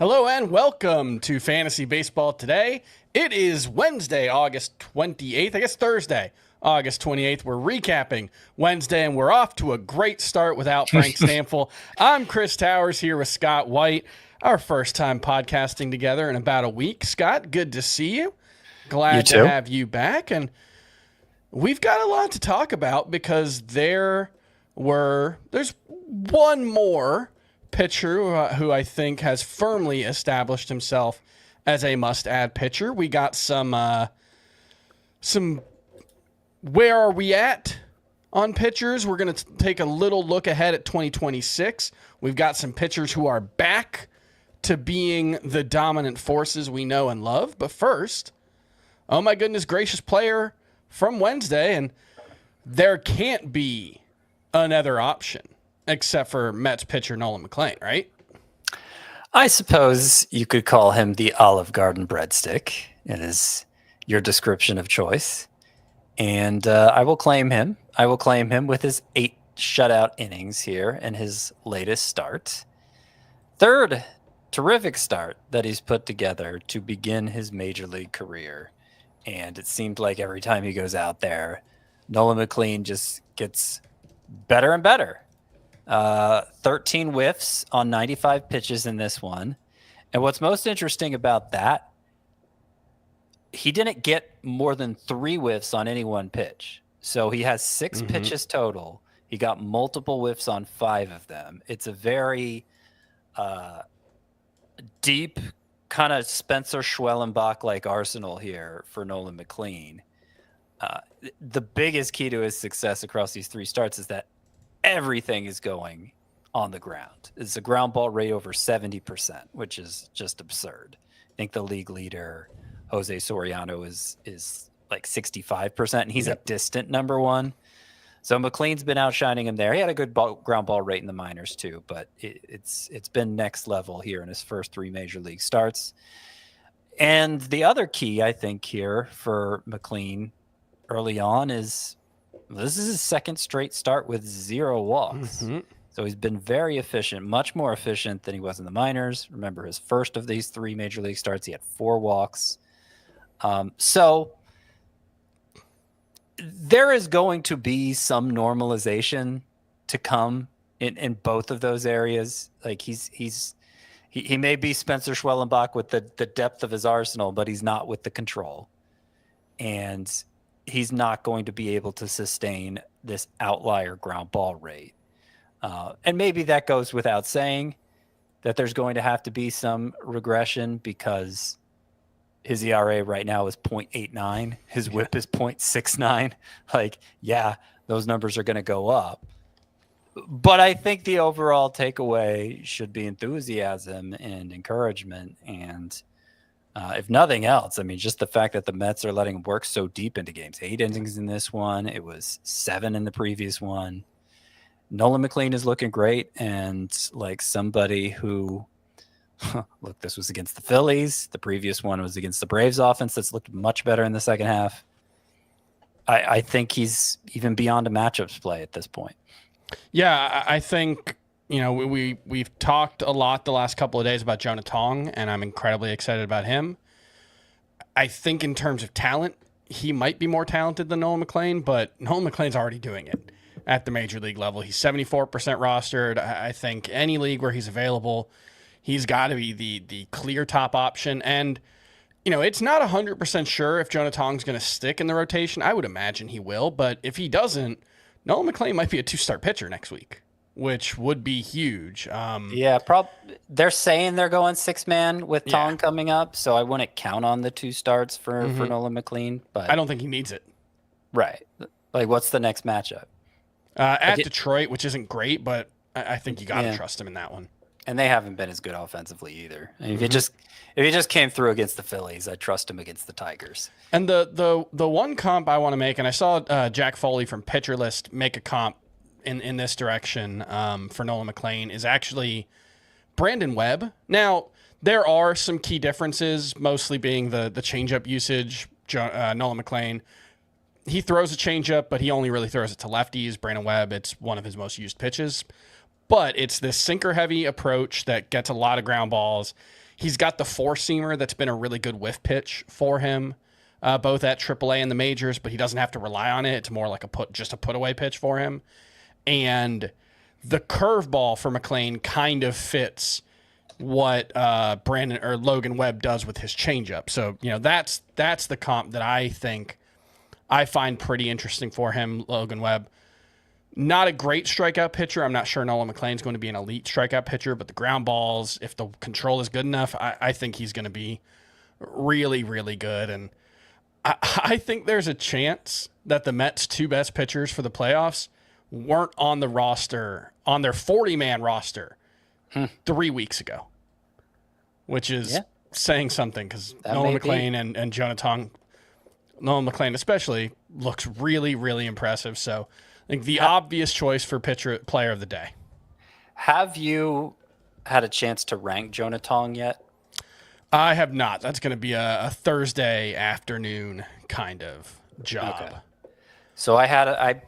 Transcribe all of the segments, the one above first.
Hello and welcome to Fantasy Baseball Today. It is Wednesday, August 28th. I guess Thursday, August 28th. We're recapping Wednesday and we're off to a great start without Frank Stanfill. I'm Chris Towers here with Scott White. Our first time podcasting together in about a week. Scott, good to see you. Glad to have you back. And we've got a lot to talk about because there's one more pitcher who I think has firmly established himself as a must-add pitcher. We got some where are we at on pitchers? We're going to take a little look ahead at 2026. We've got some pitchers who are back to being the dominant forces we know and love. But first, oh my goodness gracious, player from Wednesday, and there can't be another option except for Mets pitcher Nolan McLean, right? I suppose you could call him the Olive Garden breadstick. It is your description of choice. And I will claim him. I will claim him with his 8 shutout innings here in his latest start. Third terrific start that he's put together to begin his major league career. And it seemed like every time he goes out there, Nolan McLean just gets better and better. 13 whiffs on 95 pitches in this one. And what's most interesting about that, he didn't get more than 3 whiffs on any one pitch. So he has 6 pitches total. He got multiple whiffs on 5 of them. It's a very deep kind of Spencer Schwellenbach-like arsenal here for Nolan McLean. The biggest key to his success across these 3 starts is that everything is going on the ground. It's a ground ball rate over 70%, which is just absurd. I think the league leader, Jose Soriano, is like 65%, and he's a distant number 1. So McLean's been outshining him there. He had a good ground ball rate in the minors too, but it's been next level here in his first 3 major league starts. And the other key, I think, here for McLean early on is this is his second straight start with 0 walks. So he's been very efficient, much more efficient than he was in the minors. Remember, his first of these 3 major league starts, he had 4 walks. So there is going to be some normalization to come in both of those areas. Like he may be Spencer Schwellenbach with the depth of his arsenal, but he's not with the control. And he's not going to be able to sustain this outlier ground ball rate. And maybe that goes without saying that there's going to have to be some regression because his ERA right now is 0.89. His whip is 0.69. Like, yeah, those numbers are going to go up. But I think the overall takeaway should be enthusiasm and encouragement. And if nothing else, I mean, just the fact that the Mets are letting him work so deep into games. 8 innings in this one. It was 7 in the previous one. Nolan McLean is looking great. And like somebody who, look, this was against the Phillies. The previous one was against the Braves offense that's looked much better in the second half. I think he's even beyond a matchups play at this point. Yeah, I think, you know, we've talked a lot the last couple of days about Jonah Tong, and I'm incredibly excited about him. I think in terms of talent, he might be more talented than Nolan McLean, but Nolan McLean's already doing it at the major league level. He's 74% rostered. I think any league where he's available, he's got to be the clear top option. And, you know, it's not 100% sure if Jonah Tong's going to stick in the rotation. I would imagine he will, but if he doesn't, Nolan McLean might be a 2-start pitcher next week, which would be huge. They're saying they're going 6-man with Tong coming up, so I wouldn't count on the 2 starts for Nolan McLean. But I don't think he needs it. Right. Like, what's the next matchup? At Detroit, which isn't great, but I think you got to trust him in that one. And they haven't been as good offensively either. I mean, if he just came through against the Phillies, I'd trust him against the Tigers. And the one comp I want to make, and I saw Jack Foley from Pitcher List make a comp in this direction for Nolan McLean, is actually Brandon Webb. Now, there are some key differences, mostly being the changeup usage. Nolan McLean, he throws a changeup, but he only really throws it to lefties. Brandon Webb, it's one of his most used pitches. But it's this sinker-heavy approach that gets a lot of ground balls. He's got the four-seamer that's been a really good whiff pitch for him, both at AAA and the majors, but he doesn't have to rely on it. It's more like just a put-away pitch for him. And the curveball for McLean kind of fits what Brandon or Logan Webb does with his changeup. So, that's the comp that I think I find pretty interesting for him, Logan Webb. Not a great strikeout pitcher. I'm not sure Nolan McLean's going to be an elite strikeout pitcher, but the ground balls, if the control is good enough, I think he's going to be really, really good. And I think there's a chance that the Mets' two best pitchers for the playoffs weren't on the roster, on their 40-man roster 3 weeks ago, which is saying something because Nolan McLean and Jonah Tong, Nolan McLean especially, looks really, really impressive. So I think the obvious choice for player of the day. Have you had a chance to rank Jonah Tong yet? I have not. That's going to be a Thursday afternoon kind of job. Okay. So I had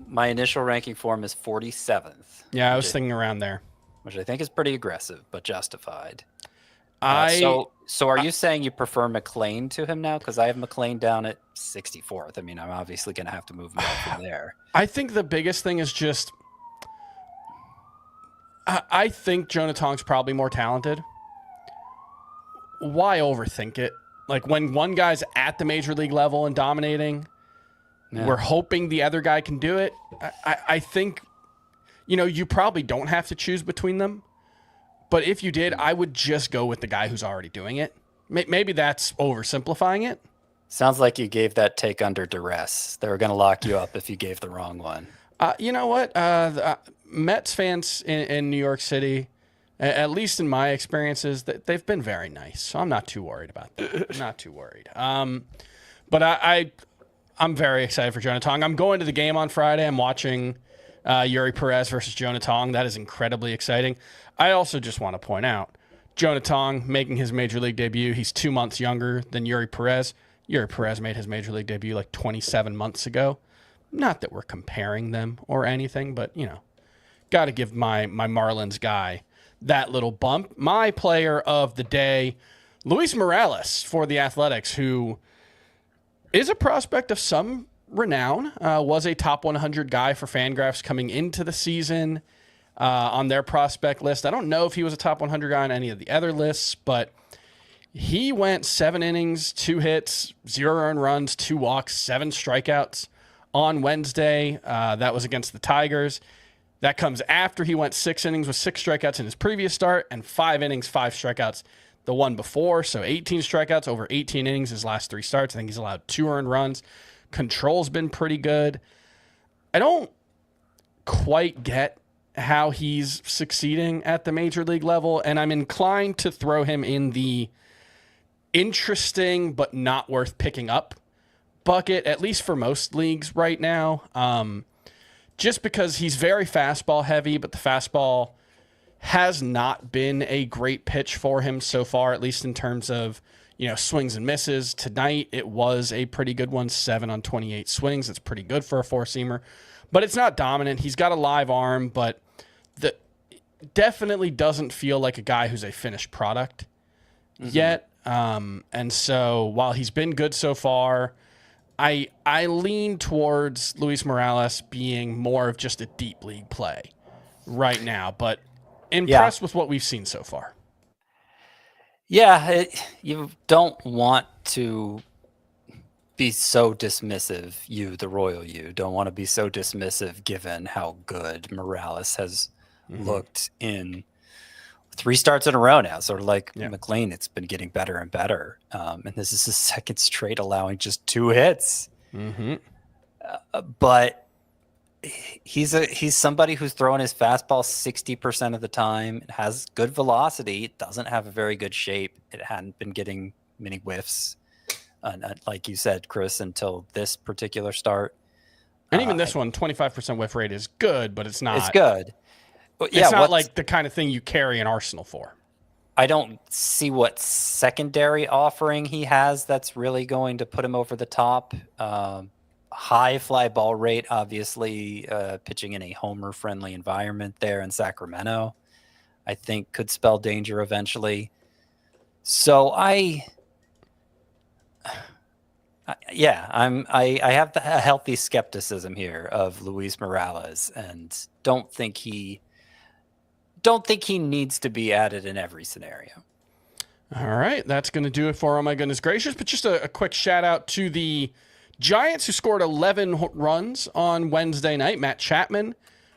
my initial ranking for him is 47th. Yeah, I was thinking around there, which I think is pretty aggressive but justified. So are you saying you prefer McLean to him now? Because I have McLean down at 64th. I mean, I'm obviously going to have to move him up from there. I think the biggest thing is just I think Jonah Tong's probably more talented. Why overthink it? Like when one guy's at the major league level and dominating, we're hoping the other guy can do it. I think, you probably don't have to choose between them. But if you did, I would just go with the guy who's already doing it. Maybe that's oversimplifying it. Sounds like you gave that take under duress. They were going to lock you up if you gave the wrong one. You know what? The Mets fans in New York City, at least in my experiences, they've been very nice. So I'm not too worried about that. I'm not too worried. But I'm very excited for Jonah Tong. I'm going to the game on Friday. I'm watching Yuri Perez versus Jonah Tong. That is incredibly exciting. I also just want to point out, Jonah Tong making his major league debut. He's 2 months younger than Yuri Perez. Yuri Perez made his major league debut like 27 months ago. Not that we're comparing them or anything, but, got to give my Marlins guy that little bump. My player of the day, Luis Morales for the Athletics, who is a prospect of some renown, was a top 100 guy for Fangraphs coming into the season on their prospect list. I don't know if he was a top 100 guy on any of the other lists, but he went 7 innings, 2 hits, 0 earned runs, 2 walks, 7 strikeouts on Wednesday. That was against the Tigers. That comes after he went 6 innings with 6 strikeouts in his previous start and 5 innings, 5 strikeouts the one before. So 18 strikeouts over 18 innings his last 3 starts. I think he's allowed 2 earned runs. Control's been pretty good. I don't quite get how he's succeeding at the major league level, and I'm inclined to throw him in the interesting but not worth picking up bucket, at least for most leagues right now. Just because he's very fastball heavy, but the fastball has not been a great pitch for him so far, at least in terms of, swings and misses. Tonight, it was a pretty good one, 7 on 28 swings. It's pretty good for a 4-seamer, but it's not dominant. He's got a live arm, but definitely doesn't feel like a guy who's a finished product yet. And so while he's been good so far, I lean towards Luis Morales being more of just a deep league play right now, but impressed with what we've seen so far. Yeah, you don't want to be so dismissive, the royal you. Don't want to be so dismissive given how good Morales has looked in 3 starts in a row now. Sort of like McLean, it's been getting better and better. And this is his second straight allowing just 2 hits. But he's somebody who's throwing his fastball 60% of the time. It has good velocity. It doesn't have a very good shape. It hadn't been getting many whiffs, like you said, Chris, until this particular start. And even this one, 25% whiff rate is good, but it's not. It's good. It's not like the kind of thing you carry an arsenal for. I don't see what secondary offering he has that's really going to put him over the top. High fly ball rate, obviously, pitching in a homer-friendly environment there in Sacramento, I think could spell danger eventually. So I have a healthy skepticism here of Luis Morales, and don't think he needs to be added in every scenario. All right, that's going to do it for Oh My Goodness Gracious. But just a quick shout out to the Giants, who scored 11 runs on Wednesday night. Matt Chapman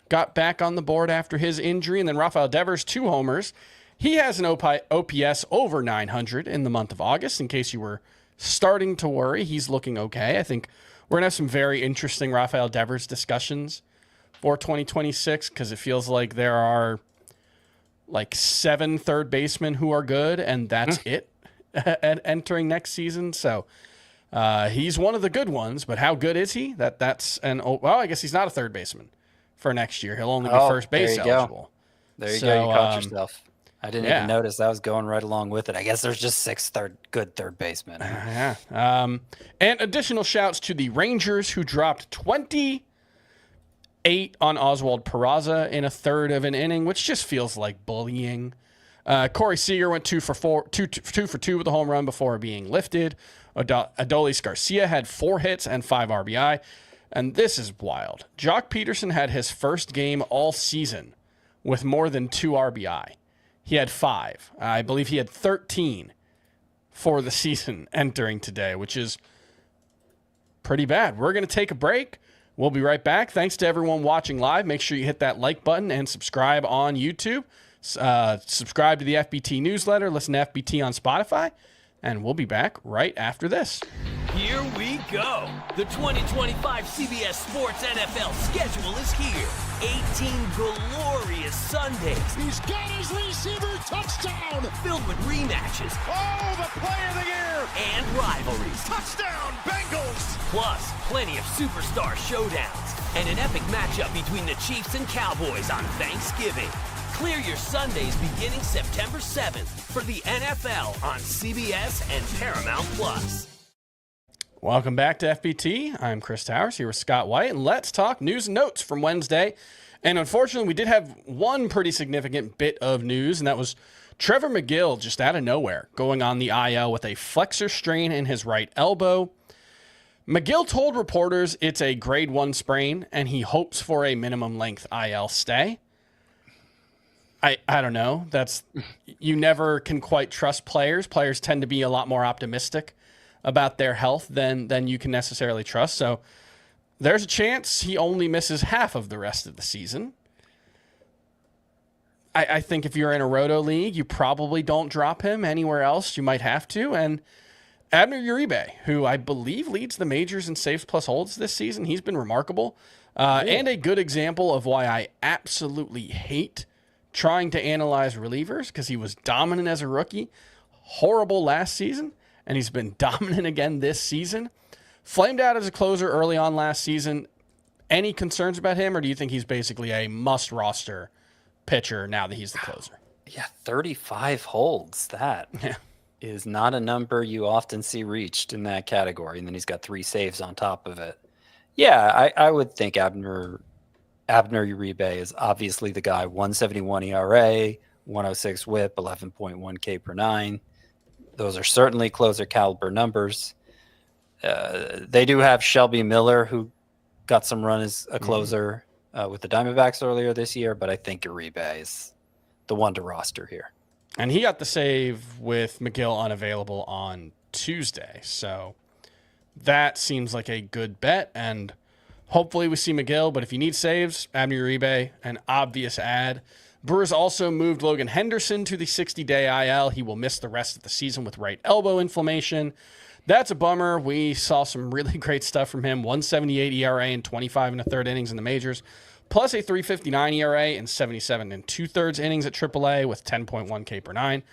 got back on the board after his injury, and then Rafael Devers, 2 homers. He has an OPS over 900 in the month of August. In case you were starting to worry, he's looking okay. I think we're going to have some very interesting Rafael Devers discussions for 2026, because it feels like there are like 7 third basemen who are good, and that's it entering next season. So he's one of the good ones, but how good is he? I guess he's not a third baseman for next year. He'll only be first base eligible. There you go. You caught yourself. I didn't even notice. I was going right along with it. I guess there's just 6 good third basemen. Yeah. And additional shouts to the Rangers, who dropped 28 on Oswald Peraza in a third of an inning, which just feels like bullying. Corey Seager went 2 for 2 with a home run before being lifted. Adolis Garcia had 4 hits and 5 RBI. And this is wild. Jock Peterson had his first game all season with more than 2 RBI. He had 5. I believe he had 13 for the season entering today, which is pretty bad. We're going to take a break. We'll be right back. Thanks to everyone watching live. Make sure you hit that like button and subscribe on YouTube. Subscribe to the FBT newsletter. Listen to FBT on Spotify. And we'll be back right after this. Here we go. The 2025 CBS Sports NFL schedule is here. 18 glorious Sundays. He's got his receiver, touchdown. Filled with rematches. Oh, the play of the year. And rivalries. Touchdown, Bengals. Plus, plenty of superstar showdowns. And an epic matchup between the Chiefs and Cowboys on Thanksgiving. Clear your Sundays beginning September 7th for the NFL on CBS and Paramount Plus. Welcome back to FBT. I'm Chris Towers here with Scott White, and let's talk news and notes from Wednesday. And unfortunately, we did have one pretty significant bit of news, and that was Trevor Megill just out of nowhere going on the IL with a flexor strain in his right elbow. Megill told reporters it's a grade 1 sprain, and he hopes for a minimum length IL stay. I don't know. You never can quite trust players. Players tend to be a lot more optimistic about their health than you can necessarily trust. So there's a chance he only misses half of the rest of the season. I think if you're in a roto league, you probably don't drop him. Anywhere else, you might have to. And Abner Uribe, who I believe leads the majors in saves plus holds this season, he's been remarkable. And a good example of why I absolutely hate trying to analyze relievers, because he was dominant as a rookie, horrible last season, and he's been dominant again this season. Flamed out as a closer early on last season. Any concerns about him, or do you think he's basically a must-roster pitcher now that he's the closer? Yeah, 35 holds. That is not a number you often see reached in that category, and then he's got 3 saves on top of it. Yeah, I would think Abner Uribe is obviously the guy. 171 ERA, 106 WHIP, 11.1 K per 9. Those are certainly closer caliber numbers. They do have Shelby Miller, who got some run as a closer with the Diamondbacks earlier this year, but I think Uribe is the one to roster here. And he got the save with Megill unavailable on Tuesday, so that seems like a good bet, and hopefully we see Megill, but if you need saves, Abner Uribe, an obvious add. Brewers also moved Logan Henderson to the 60-day IL. He will miss the rest of the season with right elbow inflammation. That's a bummer. We saw some really great stuff from him. 178 ERA in 25 1/3 innings in the majors, plus a 359 ERA in 77 2/3 innings at AAA with 10.1 K per 9.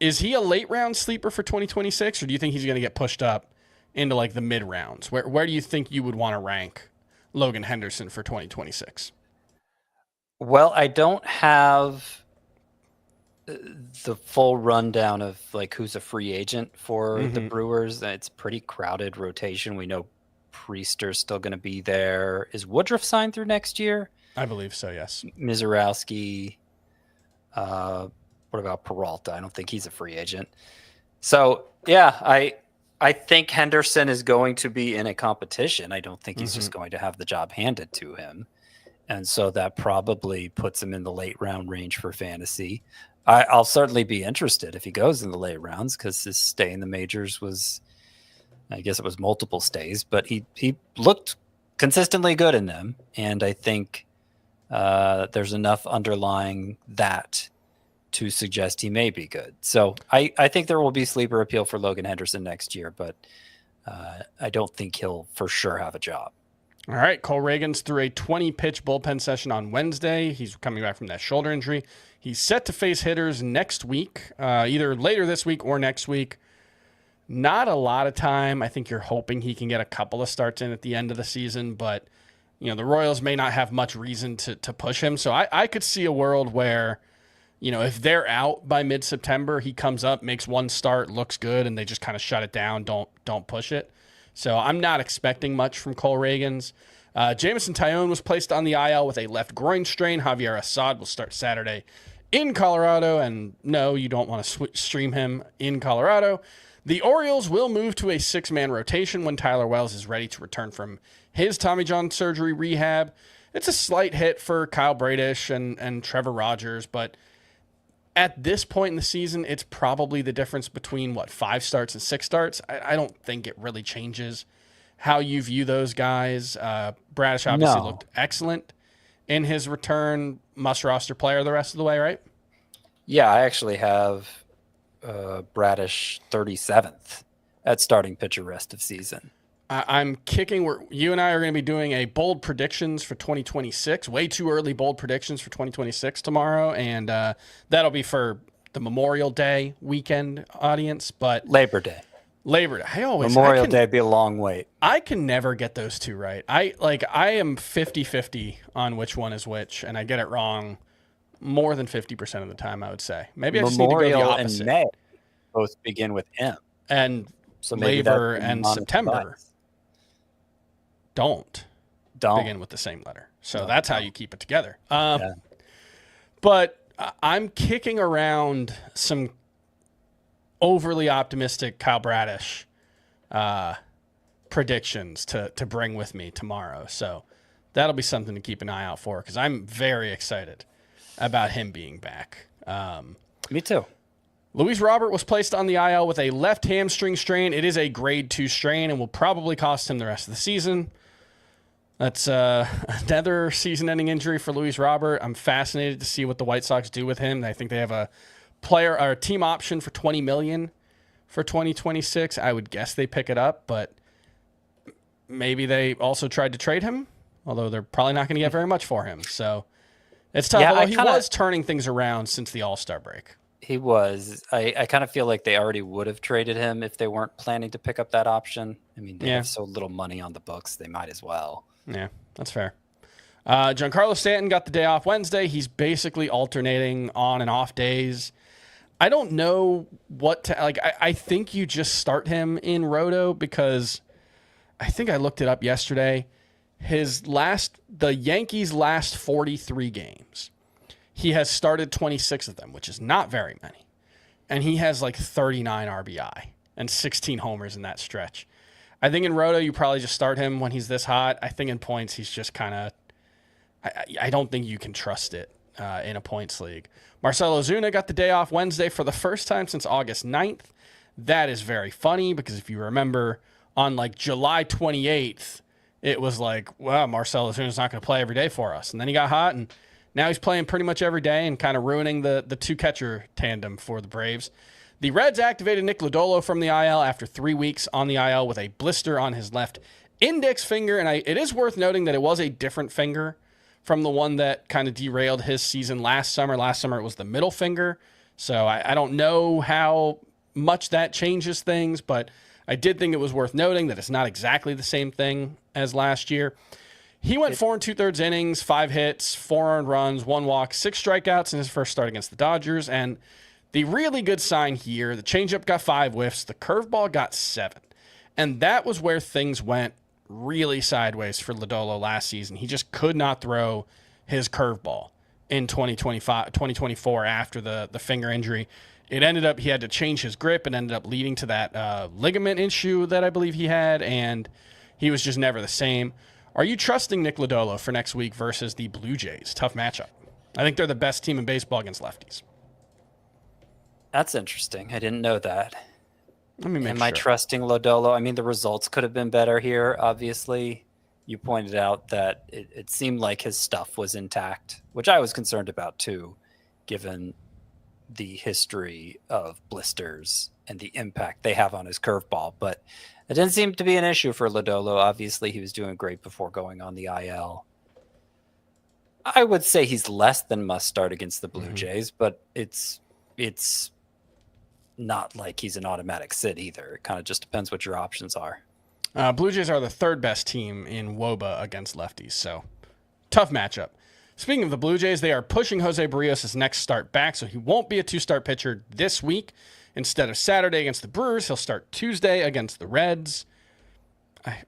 Is he a late round sleeper for 2026, or do you think he's going to get pushed up into like the mid rounds? Where do you think you would want to rank Logan Henderson for 2026? Well, I don't have the full rundown of like who's a free agent for the Brewers. It's pretty crowded rotation. We know Priester's still going to be there. Is Woodruff signed through next year? I believe so, yes. Mizorowski, What about Peralta? I don't think he's a free agent. So yeah, I think Henderson is going to be in a competition. I don't think he's just going to have the job handed to him. And so that probably puts him in the late round range for fantasy. I'll certainly be interested if he goes in the late rounds, because his stay in the majors was, I guess it was multiple stays, but he looked consistently good in them. And I think there's enough underlying that to suggest he may be good. So I think there will be sleeper appeal for Logan Henderson next year, but I don't think he'll for sure have a job. All right, Cole Reagans threw a 20-pitch bullpen session on Wednesday. He's coming back from that shoulder injury. He's set to face hitters next week, either later this week or next week. Not a lot of time. I think you're hoping he can get a couple of starts in at the end of the season, but the Royals may not have much reason to push him. So I could see a world where, if they're out by mid-September, he comes up, makes one start, looks good, and they just kind of shut it down, don't push it. So I'm not expecting much from Cole Reagans. Jameson Taillon was placed on the IL with a left groin strain. Javier Assad will start Saturday in Colorado, and no, you don't want to stream him in Colorado. The Orioles will move to a 6-man rotation when Tyler Wells is ready to return from his Tommy John surgery rehab. It's a slight hit for Kyle Bradish and Trevor Rogers, but at this point in the season, it's probably the difference between, 5 starts and 6 starts. I don't think it really changes how you view those guys. Bradish obviously looked excellent in his return. Must-roster player the rest of the way, right? Yeah, I actually have Bradish 37th at starting pitcher rest of season. I'm kicking. You and I are going to be doing a bold predictions for 2026. Way too early bold predictions for 2026 tomorrow, and that'll be for the Memorial Day weekend audience. But Labor Day. Memorial Day be a long wait. I can never get those two right. I am 50-50 on which one is which, and I get it wrong more than 50% of the time, I would say. Maybe I just need to go the opposite. And May both begin with M. And so Waiver and September don't begin with the same letter. So that's how you keep it together. But I'm kicking around some overly optimistic Kyle Bradish predictions to bring with me tomorrow. So that'll be something to keep an eye out for, because I'm very excited about him being back. Me too. Luis Robert was placed on the IL with a left hamstring strain. It is a grade 2 strain and will probably cost him the rest of the season. That's another season-ending injury for Luis Robert. I'm fascinated to see what the White Sox do with him. I think they have a player or a team option for $20 million for 2026. I would guess they pick it up, but maybe they also tried to trade him, although they're probably not going to get very much for him. So it's tough. Although he was turning things around since the All-Star break. He was. I kind of feel like they already would have traded him if they weren't planning to pick up that option. I mean, they have so little money on the books, they might as well. Yeah, that's fair. Giancarlo Stanton got the day off Wednesday. He's basically alternating on and off days. I don't know what to like. I think you just start him in Roto, because I think I looked it up yesterday. The Yankees' last 43 games, he has started 26 of them, which is not very many. And he has 39 RBI and 16 homers in that stretch. I think in Roto, you probably just start him when he's this hot. I think in points, he's just kind of, I don't think you can trust it in a points league. Marcell Ozuna got the day off Wednesday for the first time since August 9th. That is very funny, because if you remember, on July 28th, it was wow, Marcell Ozuna's not going to play every day for us. And then he got hot, and now he's playing pretty much every day and kind of ruining the two-catcher tandem for the Braves. The Reds activated Nick Lodolo from the IL after 3 weeks on the IL with a blister on his left index finger. And it is worth noting that it was a different finger from the one that kind of derailed his season last summer. Last summer, it was the middle finger. So I don't know how much that changes things, but I did think it was worth noting that it's not exactly the same thing as last year. He went 4 2/3 innings, 5 hits, 4 earned runs, 1 walk, 6 strikeouts in his first start against the Dodgers. And the really good sign here, the changeup got 5 whiffs, the curveball got 7. And that was where things went really sideways for Lodolo last season. He just could not throw his curveball. in 2024 after the finger injury. It ended up he had to change his grip and ended up leading to that ligament issue that I believe he had, and he was just never the same. Are you trusting Nick Lodolo for next week versus the Blue Jays? Tough matchup. I think they're the best team in baseball against lefties. That's interesting. I didn't know that. Am I trusting Lodolo? I mean, the results could have been better here, obviously. You pointed out that it seemed like his stuff was intact, which I was concerned about too, given the history of blisters and the impact they have on his curveball. But it didn't seem to be an issue for Lodolo. Obviously, he was doing great before going on the IL. I would say he's less than must start against the Blue Jays, but it's not like he's an automatic sit either. It kind of just depends what your options are. Blue Jays are the third best team in WOBA against lefties, so tough matchup. Speaking of the Blue Jays, they are pushing Jose Barrios' next start back, so he won't be a two-start pitcher this week. Instead of Saturday against the Brewers, he'll start Tuesday against the Reds.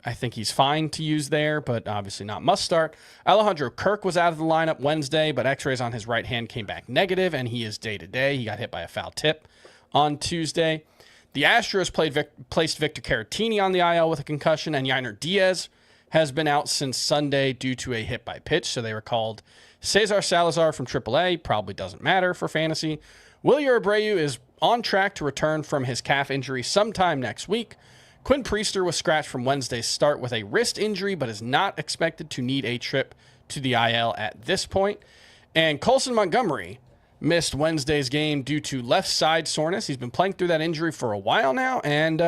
I think he's fine to use there, but obviously not must start. Alejandro Kirk was out of the lineup Wednesday, but x-rays on his right hand came back negative, and he is day-to-day. He got hit by a foul tip on Tuesday. The Astros placed Victor Caratini on the IL with a concussion, and Yainer Diaz has been out since Sunday due to a hit by pitch, so they recalled Cesar Salazar from AAA. Probably doesn't matter for fantasy. Wilyer Abreu is on track to return from his calf injury sometime next week. Quinn Priester was scratched from Wednesday's start with a wrist injury, but is not expected to need a trip to the IL at this point. And Colson Montgomery missed Wednesday's game due to left side soreness. He's been playing through that injury for a while now, and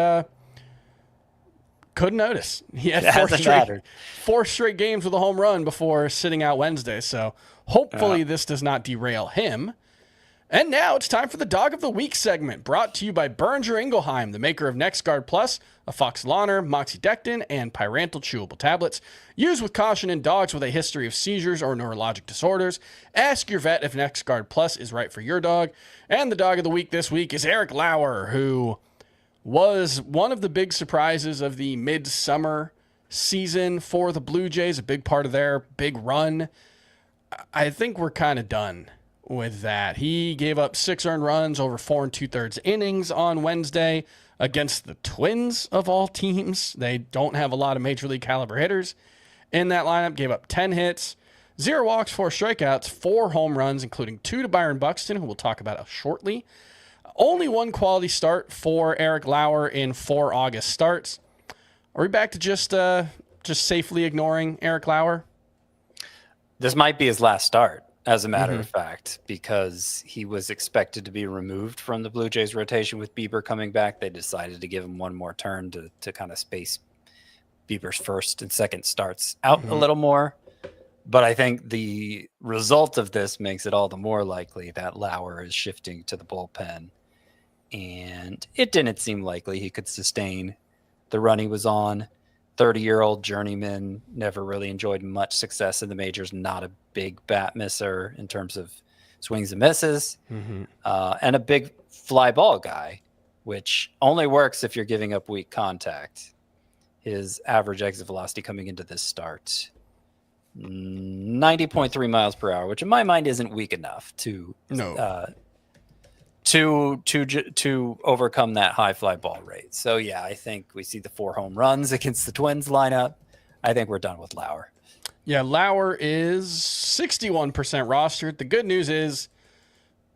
couldn't notice. He had four straight games with a home run before sitting out Wednesday, so hopefully this does not derail him. And now it's time for the Dog of the Week segment, brought to you by Boehringer Ingelheim, the maker of NexGard Plus, Afoxolaner, Moxidectin, and Pyrantel chewable tablets. Used with caution in dogs with a history of seizures or neurologic disorders. Ask your vet if NexGard Plus is right for your dog. And the Dog of the Week this week is Eric Lauer, who was one of the big surprises of the midsummer season for the Blue Jays, a big part of their big run. I think we're kind of done with that. He gave up 6 earned runs over 4 2/3 innings on Wednesday against the Twins of all teams. They don't have a lot of major league caliber hitters in that lineup. Gave up 10 hits, 0 walks, 4 strikeouts, 4 home runs, including 2 to Byron Buxton, who we'll talk about shortly. Only 1 quality start for Eric Lauer in 4 August starts. Are we back to just safely ignoring Eric Lauer? This might be his last start, as a matter of fact, because he was expected to be removed from the Blue Jays rotation with Bieber coming back. They decided to give him one more turn to kind of space Bieber's first and second starts out a little more. But I think the result of this makes it all the more likely that Lauer is shifting to the bullpen. And it didn't seem likely he could sustain the run he was on. 30-year-old journeyman, never really enjoyed much success in the majors, not a big bat misser in terms of swings and misses, and a big fly ball guy, which only works if you're giving up weak contact. His average exit velocity coming into this start, 90.3 miles per hour, which in my mind isn't weak enough to overcome that high fly ball rate. So yeah, I think we see the 4 home runs against the Twins lineup. I think we're done with Lauer. Yeah, Lauer is 61% rostered. The good news is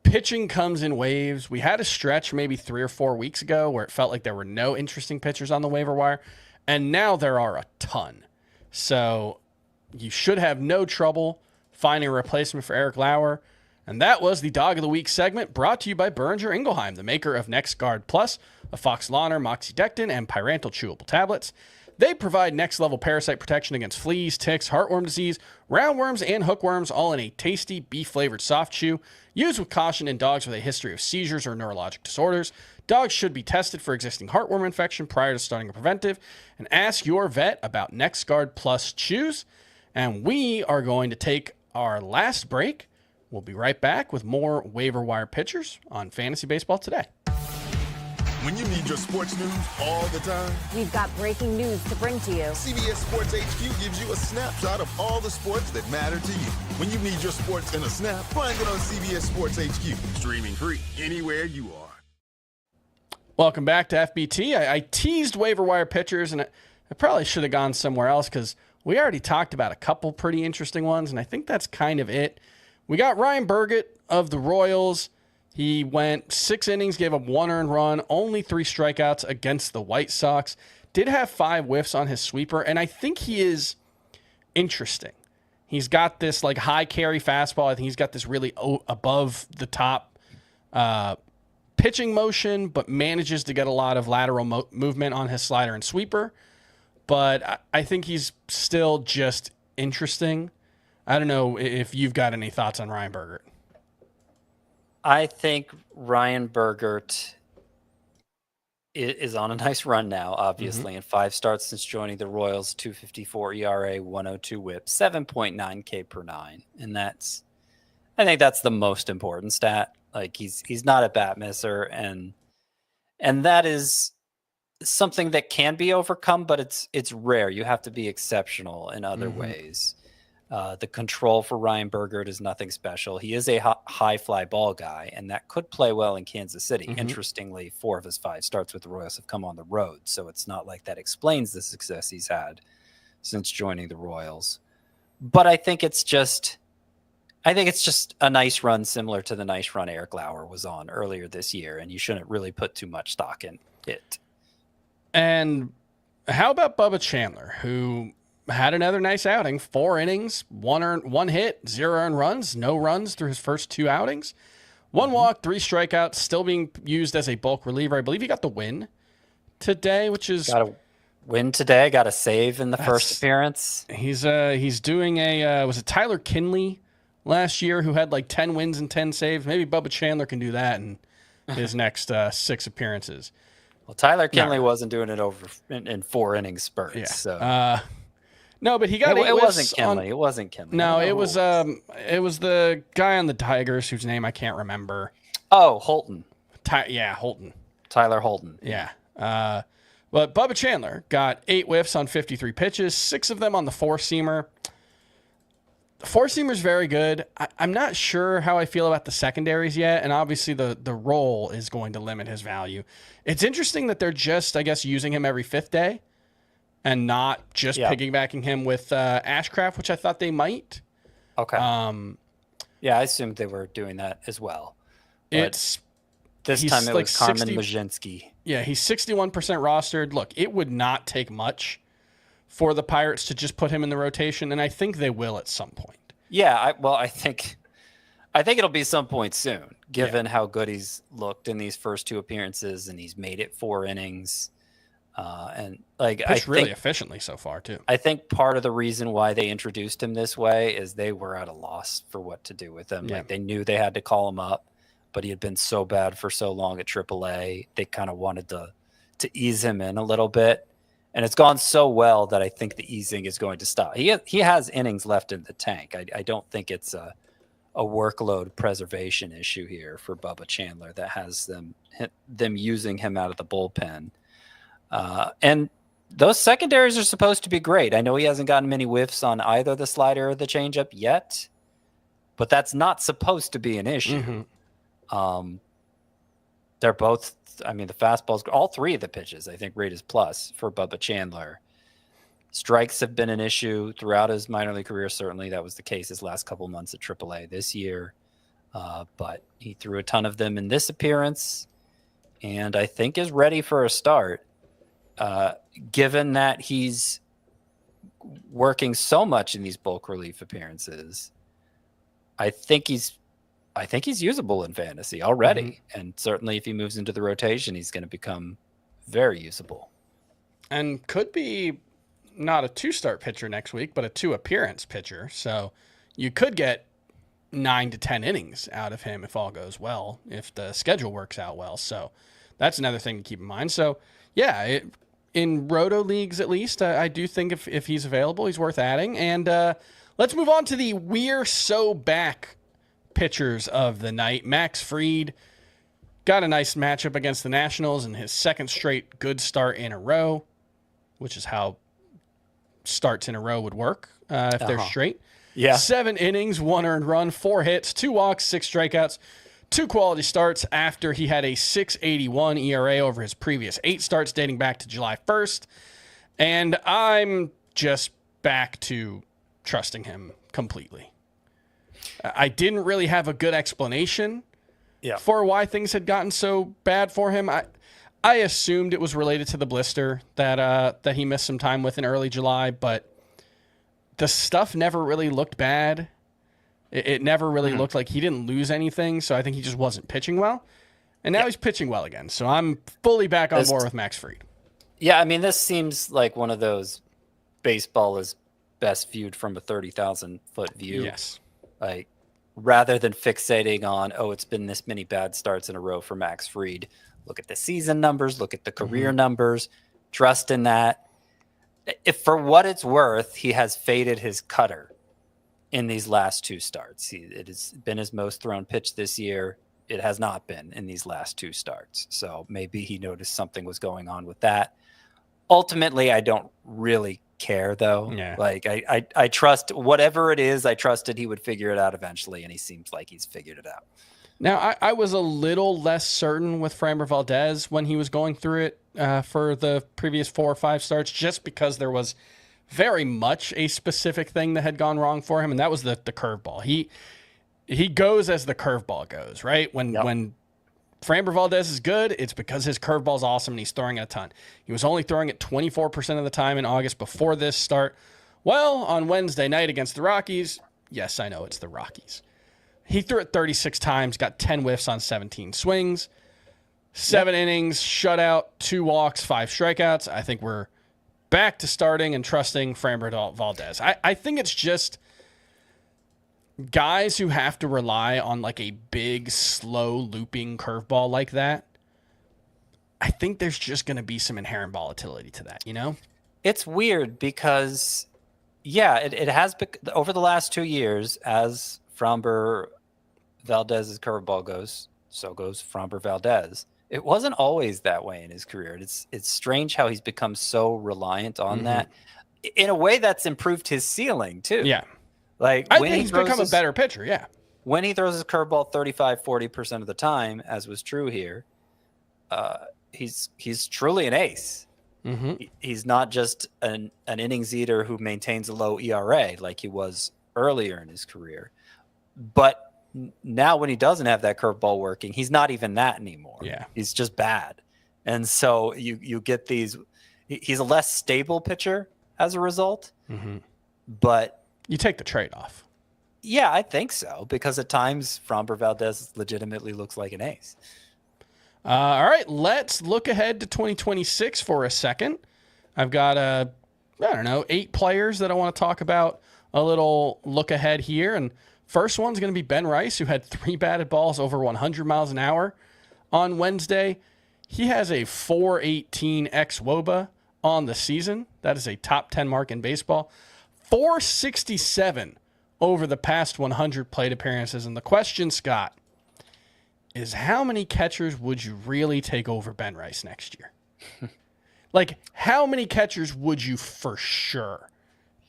pitching comes in waves. We had a stretch maybe 3 or 4 weeks ago where it felt like there were no interesting pitchers on the waiver wire, and now there are a ton. So you should have no trouble finding a replacement for Eric Lauer. And that was the Dog of the Week segment, brought to you by Boehringer Ingelheim, the maker of NexGard Plus, Afoxolaner, Moxidectin, and Pyrantel chewable tablets. They provide next-level parasite protection against fleas, ticks, heartworm disease, roundworms, and hookworms, all in a tasty, beef-flavored soft chew. Used with caution in dogs with a history of seizures or neurologic disorders. Dogs should be tested for existing heartworm infection prior to starting a preventive. And ask your vet about NexGard Plus chews. And we are going to take our last break. We'll be right back with more waiver wire pitchers on Fantasy Baseball Today. When you need your sports news all the time, We've got breaking news to bring to you. CBS Sports HQ gives you a snapshot of all the sports that matter to you. When you need your sports in a snap, find it on CBS Sports HQ. Streaming free anywhere you are. Welcome back to FBT. I teased waiver wire pitchers, and I probably should have gone somewhere else because we already talked about a couple pretty interesting ones, and I think that's kind of it. We got Ryan Burgett of the Royals. He went 6 innings, gave up 1 earned run, only 3 strikeouts against the White Sox. Did have 5 whiffs on his sweeper, and I think he is interesting. He's got this like high carry fastball. I think he's got this really above the top pitching motion, but manages to get a lot of lateral movement on his slider and sweeper. But I think he's still just interesting. I don't know if you've got any thoughts on Ryan Burgett. I think Ryan Burgert is on a nice run now, obviously, in 5 starts since joining the Royals, 2.54 ERA, 102 WHIP, 7.9 K per 9, and I think that's the most important stat. Like he's not a bat misser, and that is something that can be overcome, but it's rare. You have to be exceptional in other ways. The control for Ryan Burgert is nothing special. He is a high fly ball guy, and that could play well in Kansas City. Interestingly, 4 of his 5 starts with the Royals have come on the road, so it's not like that explains the success he's had since joining the Royals. But I think it's just a nice run, similar to the nice run Eric Lauer was on earlier this year, and you shouldn't really put too much stock in it. And how about Bubba Chandler, who had another nice outing, 4 innings, 1 hit, 0 earned runs, no runs through his first 2 outings, 1 walk, 3 strikeouts, still being used as a bulk reliever. I believe he got the win today, which is got a win today, got a save in the first appearance. He's doing was it Tyler Kinley last year who had like 10 wins and 10 saves? Maybe Bubba Chandler can do that in his next 6 appearances. Well, Tyler Kinley wasn't doing it in 4 inning spurts. Yeah. So. No, but he got it wasn't Kinley. It wasn't Kinley. No, it was the guy on the Tigers whose name I can't remember. Oh, Holton. Holton. Tyler Holton. Yeah. But Bubba Chandler got 8 whiffs on 53 pitches, 6 of them on the 4-seamer. The 4-seamer's very good. I'm not sure how I feel about the secondaries yet, and obviously the role is going to limit his value. It's interesting that they're just, I guess, using him every 5th day and not just piggybacking him with Ashcraft, which I thought they might. Okay. Yeah, I assumed they were doing that as well. But this time it was Carmen Mlodzinski. Yeah, he's 61% rostered. Look, it would not take much for the Pirates to just put him in the rotation, and I think they will at some point. Yeah, I think it'll be some point soon, given how good he's looked in these first 2 appearances, and he's made it 4 innings. And like pitched really efficiently so far too. I think part of the reason why they introduced him this way is they were at a loss for what to do with him. Like they knew they had to call him up, but he had been so bad for so long at AAA. They kind of wanted to ease him in a little bit, and it's gone so well that I think the easing is going to stop. He has innings left in the tank. I don't think it's a workload preservation issue here for Bubba Chandler that has them using him out of the bullpen. And those secondaries are supposed to be great. I know he hasn't gotten many whiffs on either the slider or the changeup yet, but that's not supposed to be an issue. They're both, the fastballs, all 3 of the pitches, I think, rate is plus for Bubba Chandler. Strikes have been an issue throughout his minor league career. Certainly that was the case his last couple months at AAA this year. But he threw a ton of them in this appearance, and I think is ready for a start. Given that he's working so much in these bulk relief appearances, I think he's usable in fantasy already. And certainly if he moves into the rotation, he's going to become very usable. And could be not a 2-start pitcher next week, but a 2-appearance pitcher. So you could get 9 to 10 innings out of him if all goes well, if the schedule works out well. So that's another thing to keep in mind. So yeah, in roto leagues at least, I do think if he's available, he's worth adding. And let's move on to the we're so back pitchers of the night. Max Fried Got a nice matchup against the Nationals in his second straight good start in a row, which is how starts in a row would work if they're straight. Yeah. 7 innings, 1 earned run, 4 hits, 2 walks, 6 strikeouts, 2 quality starts after he had a 6.81 ERA over his previous 8 starts dating back to July 1st. And I'm just back to trusting him completely. I didn't really have a good explanation for why things had gotten so bad for him. I assumed it was related to the blister that he missed some time with in early July, but the stuff never really looked bad. It never really looked like he didn't lose anything, so I think he just wasn't pitching well. And now he's pitching well again, so I'm fully back on board with Max Fried. Yeah, I mean, this seems like one of those baseball is best viewed from a 30,000-foot view. Yes. Like, rather than fixating on, it's been this many bad starts in a row for Max Fried, look at the season numbers, look at the career numbers, trust in that. If for what it's worth, he has faded his cutter in these last 2 starts. It has been his most thrown pitch this year. It has not been in these last 2 starts. So maybe he noticed something was going on with that. Ultimately, I don't really care, though. Yeah. Like, I trust whatever it is, I trusted he would figure it out eventually, and he seems like he's figured it out. Now, I was a little less certain with Framber Valdez when he was going through it for the previous 4 or 5 starts, just because there was very much a specific thing that had gone wrong for him, and that was the curveball. He goes as the curveball goes, right? When Framber Valdez is good, it's because his curveball's awesome and he's throwing it a ton. He was only throwing it 24% of the time in August before this start. Well, on Wednesday night against the Rockies, yes, I know it's the Rockies. He threw it 36 times, got 10 whiffs on 17 swings, 7 innings, shutout, 2 walks, 5 strikeouts. I think we're back to starting and trusting Framber Valdez. I think it's just guys who have to rely on like a big, slow looping curveball like that. I think there's just going to be some inherent volatility to that, you know? It's weird because, it has been over the last 2 years as Framber Valdez's curveball goes, so goes Framber Valdez. It wasn't always that way in his career. It's strange how he's become so reliant on that. In a way, that's improved his ceiling too. Yeah. Like I think he's become a better pitcher, yeah. When he throws his curveball 35-40% of the time, as was true here, he's truly an ace. He's not just an innings eater who maintains a low ERA like he was earlier in his career. But now when he doesn't have that curveball working, he's not even that anymore. Yeah. He's just bad. And so you get these – he's a less stable pitcher as a result. But – you take the trade-off. Yeah, I think so, because at times Framber Valdez legitimately looks like an ace. All right, let's look ahead to 2026 for a second. I've got, 8 players that I want to talk about, a little look ahead here. And first one's going to be Ben Rice, who had 3 batted balls over 100 miles an hour on Wednesday. He has a 4.18 xWOBA on the season. That is a top 10 mark in baseball. 467 over the past 100 plate appearances. And the question, Scott, is how many catchers would you really take over Ben Rice next year? Like, how many catchers would you for sure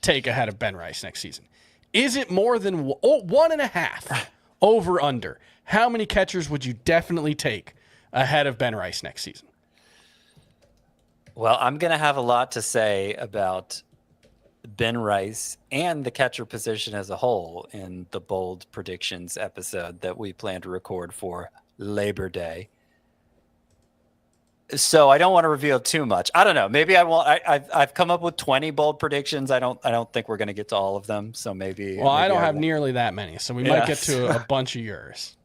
take ahead of Ben Rice next season? Is it more than 1.5 over under? How many catchers would you definitely take ahead of Ben Rice next season? Well, I'm going to have a lot to say about Ben Rice and the catcher position as a whole in the bold predictions episode that we plan to record for Labor Day. So I don't want to reveal too much. I don't know. Maybe I won't. I've come up with 20 bold predictions. I don't think we're going to get to all of them. So maybe. Well, I don't have nearly that many, so we might get to a bunch of yours.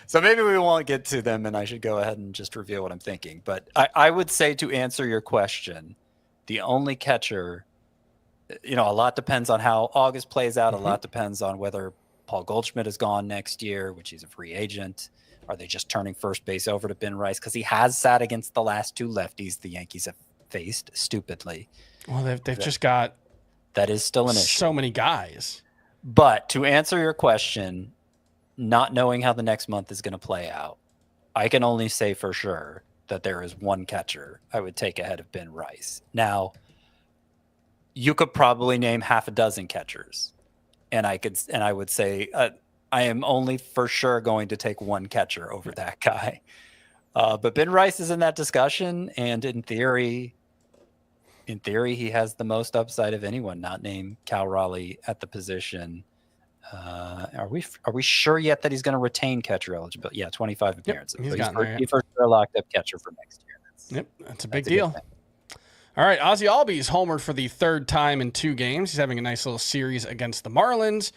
So maybe we won't get to them, and I should go ahead and just reveal what I'm thinking. But I would say, to answer your question, the only catcher, a lot depends on how August plays out. A lot depends on whether Paul Goldschmidt is gone next year, which he's a free agent. Are they just turning first base over to Ben Rice? Because he has sat against the last 2 lefties the Yankees have faced, stupidly. Well, they've just got that is still an issue. So many guys. But to answer your question, not knowing how the next month is going to play out, I can only say for sure that there is one catcher I would take ahead of Ben Rice. Now, you could probably name half a dozen catchers, and I would say I am only for sure going to take one catcher over that guy. But Ben Rice is in that discussion, and in theory, he has the most upside of anyone not named Cal Raleigh at the position. Are we sure yet that he's going to retain catcher eligibility? Yeah, 25 appearances. He's so gotten he's for sure locked up catcher for next year. That's a big deal. All right, Ozzie Albies homered for the third time in 2 games. He's having a nice little series against the Marlins,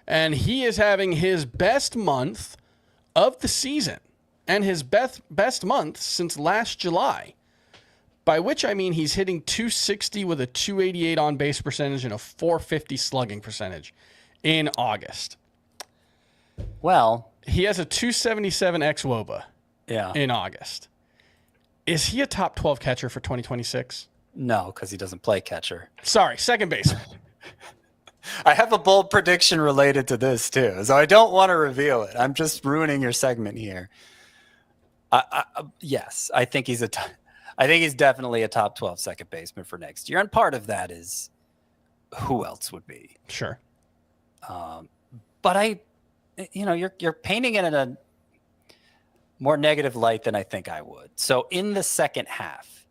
and he is having his best month of the season and his best month since last July, by which I mean he's hitting .260 with a .288 on-base percentage and a .450 slugging percentage in August. Well, he has a .277 xWOBA in August. Is he a top 12 catcher for 2026? No, because he doesn't play catcher. Sorry, second baseman. I have a bold prediction related to this too, so I don't want to reveal it. I'm just ruining your segment here. Yes, I think he's definitely a top 12 second baseman for next year, and part of that is who else would be. Sure. But you're painting it in a more negative light than I think I would. So in the second half,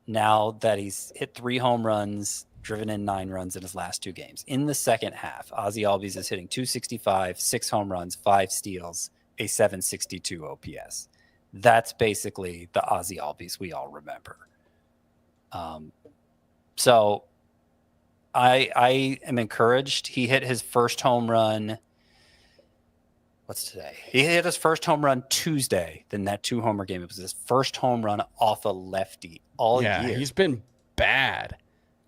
now that he's hit 3 home runs, driven in 9 runs in his last 2 games, in the second half, Ozzie Albies is hitting .265, 6 home runs, 5 steals, a .762 OPS. That's basically the Ozzie Albies we all remember. So I am encouraged. He hit his first home run. What's today? He hit his first home run Tuesday. Then that 2-homer game, it was his first home run off a lefty all year. Yeah, he's been bad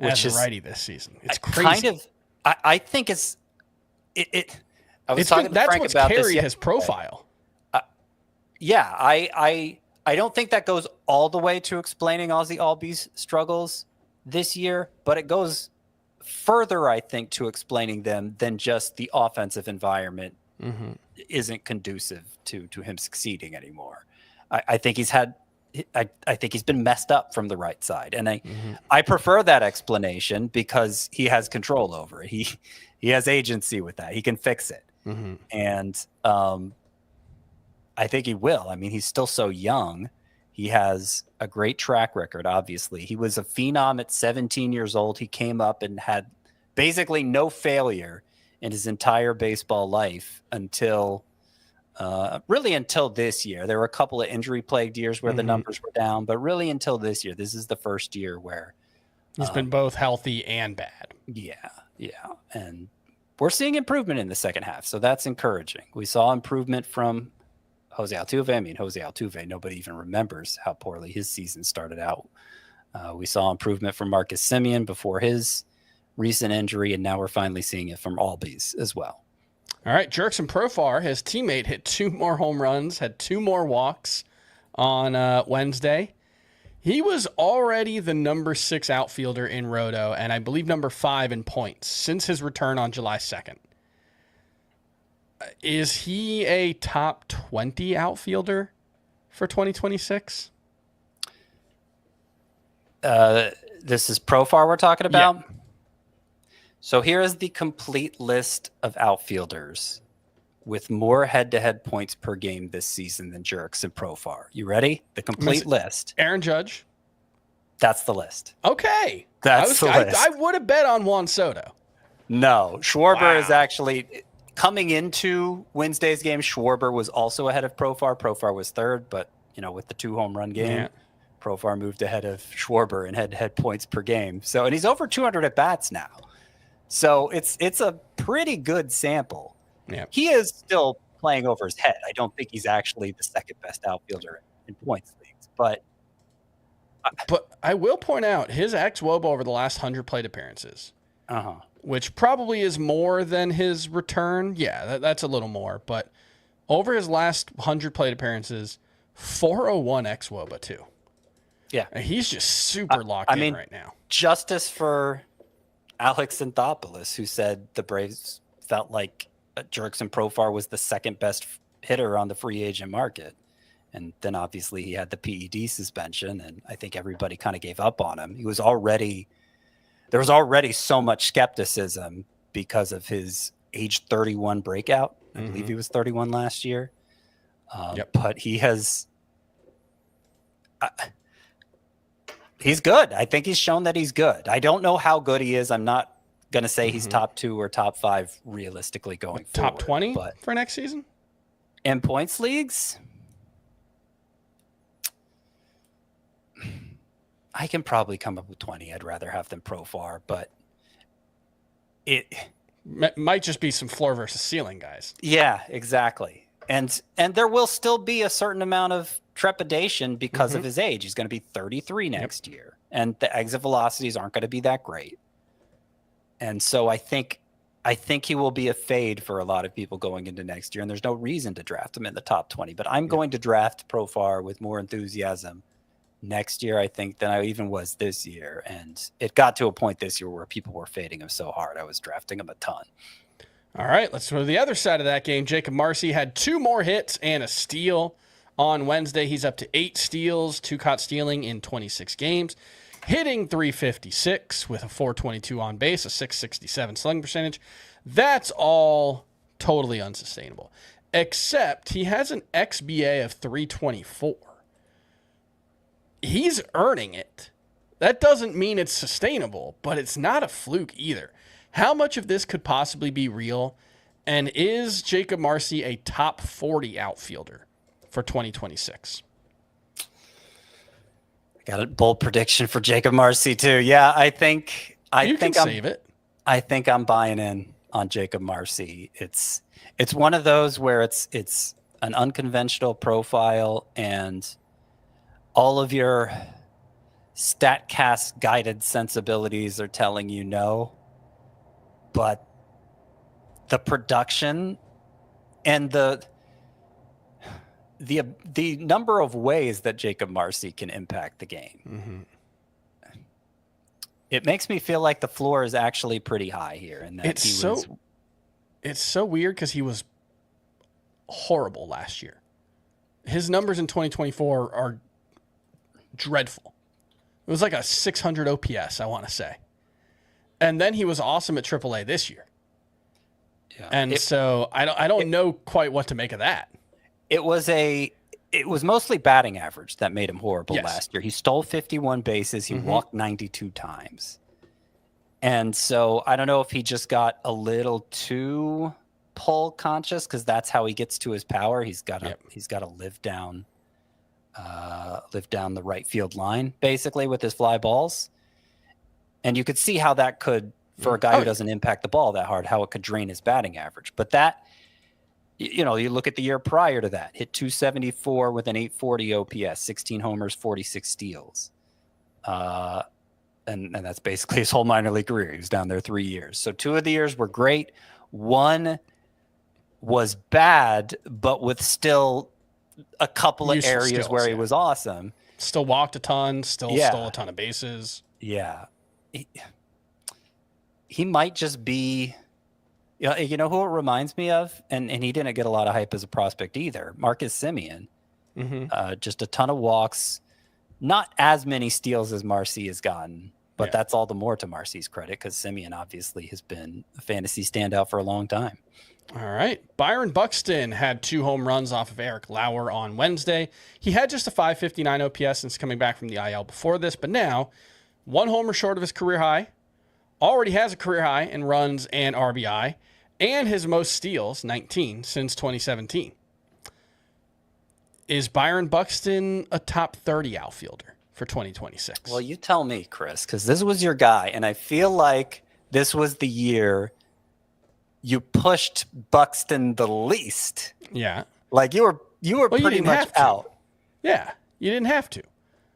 as a righty this season. It's crazy. Kind of. I think it's it. I was talking to that's Frank what's about this carried his profile. Yeah, I don't think that goes all the way to explaining Ozzie Albies' struggles this year, but it goes further, I think, to explaining them than just the offensive environment isn't conducive to him succeeding anymore. I think he's had. I think he's been messed up from the right side, and I prefer that explanation because he has control over it. He has agency with that. He can fix it, and I think he will. I mean, he's still so young. He has a great track record. Obviously, he was a phenom at 17 years old. He came up and had basically no failure in his entire baseball life until this year. There were a couple of injury-plagued years where the numbers were down, but really until this year, this is the first year where he's been both healthy and bad. Yeah. And we're seeing improvement in the second half, so that's encouraging. We saw improvement from Jose Altuve. I mean, Jose Altuve, nobody even remembers how poorly his season started out. We saw improvement from Marcus Semien before his recent injury, and now we're finally seeing it from Albies as well. All right, Jurickson Profar, his teammate, hit 2 more home runs, had 2 more walks on Wednesday. He was already the number 6 outfielder in Roto, and I believe number 5 in points since his return on July 2nd. Is he a top 20 outfielder for 2026? This is Profar we're talking about? Yeah. So here is the complete list of outfielders with more head-to-head points per game this season than Jurickson Profar. You ready? The complete list. Aaron Judge. That's the list. Okay. That's the list. I would have bet on Juan Soto. No. Schwarber is actually coming into Wednesday's game. Schwarber was also ahead of Profar. Profar was third, but with the 2 home run game, Profar moved ahead of Schwarber in head-to-head points per game. So, and he's over 200 at bats now. So it's a pretty good sample. Yeah. He is still playing over his head. I don't think he's actually the second best outfielder in points leagues, but I will point out his xWOBA over the last 100 plate appearances, which probably is more than his return. Yeah, that's a little more, but over his last 100 plate appearances, 401 xWOBA too. Yeah, and he's just super locked in right now. Justice for Alex Anthopoulos, who said the Braves felt like Jurickson Profar was the second best hitter on the free agent market. And then obviously he had the PED suspension, and I think everybody kind of gave up on him. There was already so much skepticism because of his age 31 breakout. I believe he was 31 last year. But he's good. I think he's shown that he's good. I don't know how good he is. I'm not going to say he's top 2 or top 5 realistically going forward. Top 20 for next season? In points leagues? I can probably come up with 20. I'd rather have them Profar, but it might just be some floor versus ceiling guys. Yeah, exactly. And there will still be a certain amount of trepidation because of his age. He's going to be 33 next year, and the exit velocities aren't going to be that great. And so I think he will be a fade for a lot of people going into next year, and there's no reason to draft him in the top 20. But I'm going to draft Profar with more enthusiasm next year, I think, than I even was this year. And it got to a point this year where people were fading him so hard, I was drafting him a ton. All right, let's go to the other side of that game. Jacob Marcy had 2 more hits and a steal on Wednesday. He's up to 8 steals, 2 caught stealing in 26 games, hitting .356 with a .422 on base, a .667 slugging percentage. That's all totally unsustainable, except he has an XBA of .324. He's earning it. That doesn't mean it's sustainable, but it's not a fluke either. How much of this could possibly be real? And is Jacob Marcy a top 40 outfielder for 2026? I got a bold prediction for Jacob Marcy too. Yeah, I think save it. I think I'm buying in on Jacob Marcy. It's one of those where it's an unconventional profile, and all of your StatCast guided sensibilities are telling you no. But the production and the number of ways that Jacob Marcy can impact the game, it makes me feel like the floor is actually pretty high here. And that it's so weird because he was horrible last year. His numbers in 2024 are dreadful. It was like a 600 OPS, I want to say. And then he was awesome at AAA this year. Yeah. And so I don't know quite what to make of that. It was mostly batting average that made him horrible last year. He stole 51 bases. He walked 92 times. And so I don't know if he just got a little too pull conscious, because that's how he gets to his power. He's got to live down the right field line, basically, with his fly balls. And you could see how that could, for a guy who doesn't impact the ball that hard, how it could drain his batting average. But that, you look at the year prior to that, hit .274 with an .840 OPS, 16 homers, 46 steals. And that's basically his whole minor league career. He was down there 3 years. So 2 of the years were great. One was bad, but with still a couple of areas skills, where he was awesome. Still walked a ton, stole a ton of bases. Yeah. He might just be, you know who it reminds me of? And he didn't get a lot of hype as a prospect either. Marcus Semien. Just a ton of walks, not as many steals as Marcy has gotten, but that's all the more to Marcy's credit, because Semien obviously has been a fantasy standout for a long time. All right. Byron Buxton had 2 home runs off of Eric Lauer on Wednesday. He had just a .559 OPS since coming back from the IL before this, but now 1 homer short of his career high, already has a career high in runs and RBI, and his most steals, 19, since 2017. Is Byron Buxton a top 30 outfielder for 2026? Well, you tell me, Chris, because this was your guy, and I feel like this was the year you pushed Buxton the least. Yeah. Like you were pretty much out. Yeah, you didn't have to.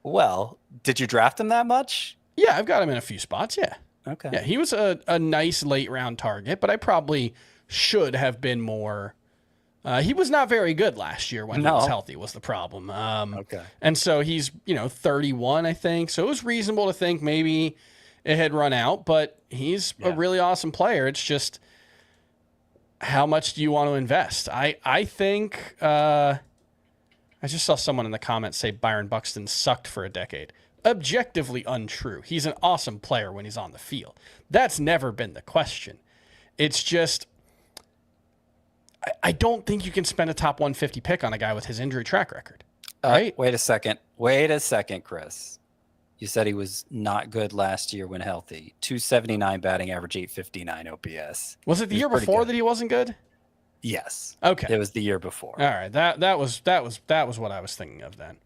Well, did you draft him that much? Yeah, I've got him in a few spots, yeah. Okay. Yeah, he was a nice late round target, but I probably should have been more. He was not very good last year when he was healthy was the problem. Okay. And so he's, 31, I think. So it was reasonable to think maybe it had run out, but he's a really awesome player. It's just, how much do you want to invest? I think I just saw someone in the comments say Byron Buxton sucked for a decade. Objectively untrue. He's an awesome player when he's on the field. That's never been the question. It's just, I don't think you can spend a top 150 pick on a guy with his injury track record. Right? Wait a second, Chris. You said he was not good last year when healthy. 279 batting average, 859 OPS. Was it the year before that he wasn't good? Yes. Okay. It was the year before. All right. That was what I was thinking of then.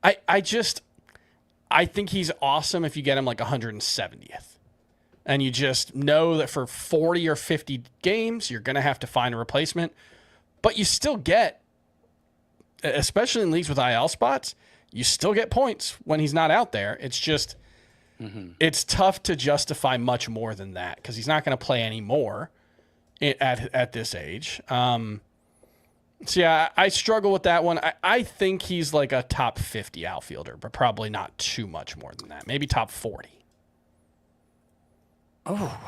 I think he's awesome if you get him like 170th. And you just know that for 40 or 50 games, you're going to have to find a replacement. But you still get, especially in leagues with IL spots, you still get points when he's not out there. It's just, it's tough to justify much more than that because he's not going to play anymore at this age. So yeah, I struggle with that one. I think he's like a top 50 outfielder, but probably not too much more than that. Maybe top 40. Oh,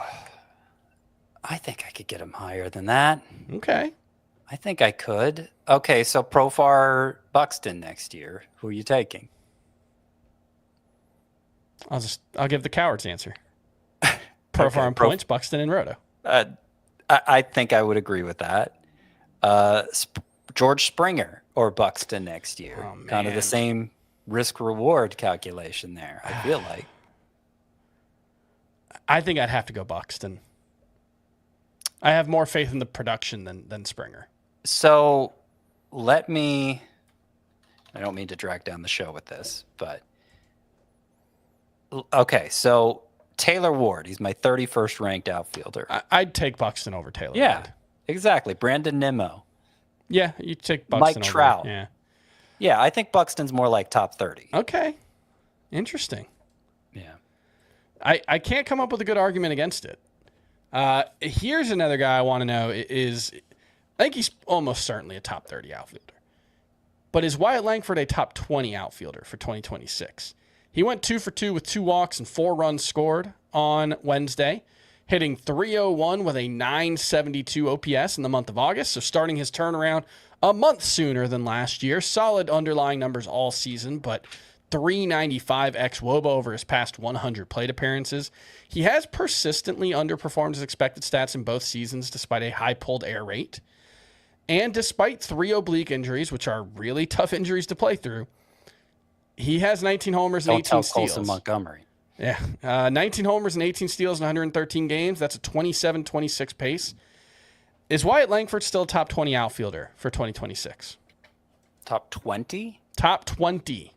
I think I could get him higher than that. Okay. I think I could. Okay, so Profar Buxton next year. Who are you taking? I'll give the coward's answer. Profar and points, Buxton and Roto. I think I would agree with that. George Springer or Buxton next year. Oh, man. Kind of the same risk reward calculation there, I feel like. I think I'd have to go Buxton. I have more faith in the production than Springer. So I don't mean to drag down the show with this, but okay. So Taylor Ward, he's my 31st ranked outfielder. I'd take Buxton over Taylor Yeah, Ward. exactly. Brandon Nimmo. Yeah, you take Buxton Mike over. Trout. Yeah. Yeah, I think Buxton's more like top 30. Okay. Interesting. Yeah. I can't come up with a good argument against it. Here's another guy I want to know is, I think he's almost certainly a top 30 outfielder. But is Wyatt Langford a top 20 outfielder for 2026? He went 2 for 2 with 2 walks and 4 runs scored on Wednesday, hitting .301 with a .972 OPS in the month of August. So starting his turnaround a month sooner than last year. Solid underlying numbers all season, but .395 xWOBA over his past 100 plate appearances. He has persistently underperformed his expected stats in both seasons despite a high pulled air rate. And despite 3 oblique injuries, which are really tough injuries to play through, he has 19 homers and 18 steals. Colson Montgomery. Yeah, 19 homers and 18 steals in 113 games. That's a 27-26 pace. Is Wyatt Langford still a top 20 outfielder for 2026? Top 20? Top 20.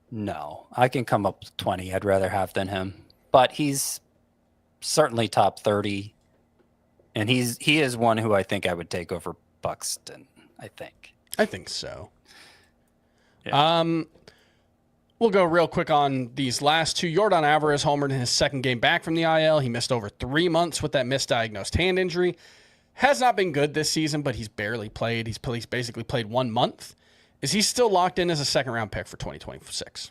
No, I can come up with 20 I'd rather have than him. But he's certainly top 30. And he is one who I think I would take over Buxton, I think. I think so. Yeah. We'll go real quick on these last two. Yordan Alvarez homered in his second game back from the IL. He missed over 3 months with that misdiagnosed hand injury. Has not been good this season, but he's barely played. He's basically played 1 month. Is he still locked in as a second-round pick for 2026?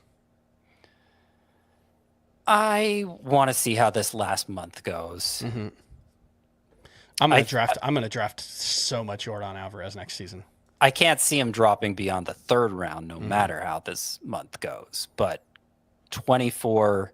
I want to see how this last month goes. Mm-hmm. I'm gonna draft so much Yordan Alvarez next season. I can't see him dropping beyond the third round, no matter how this month goes. But 24,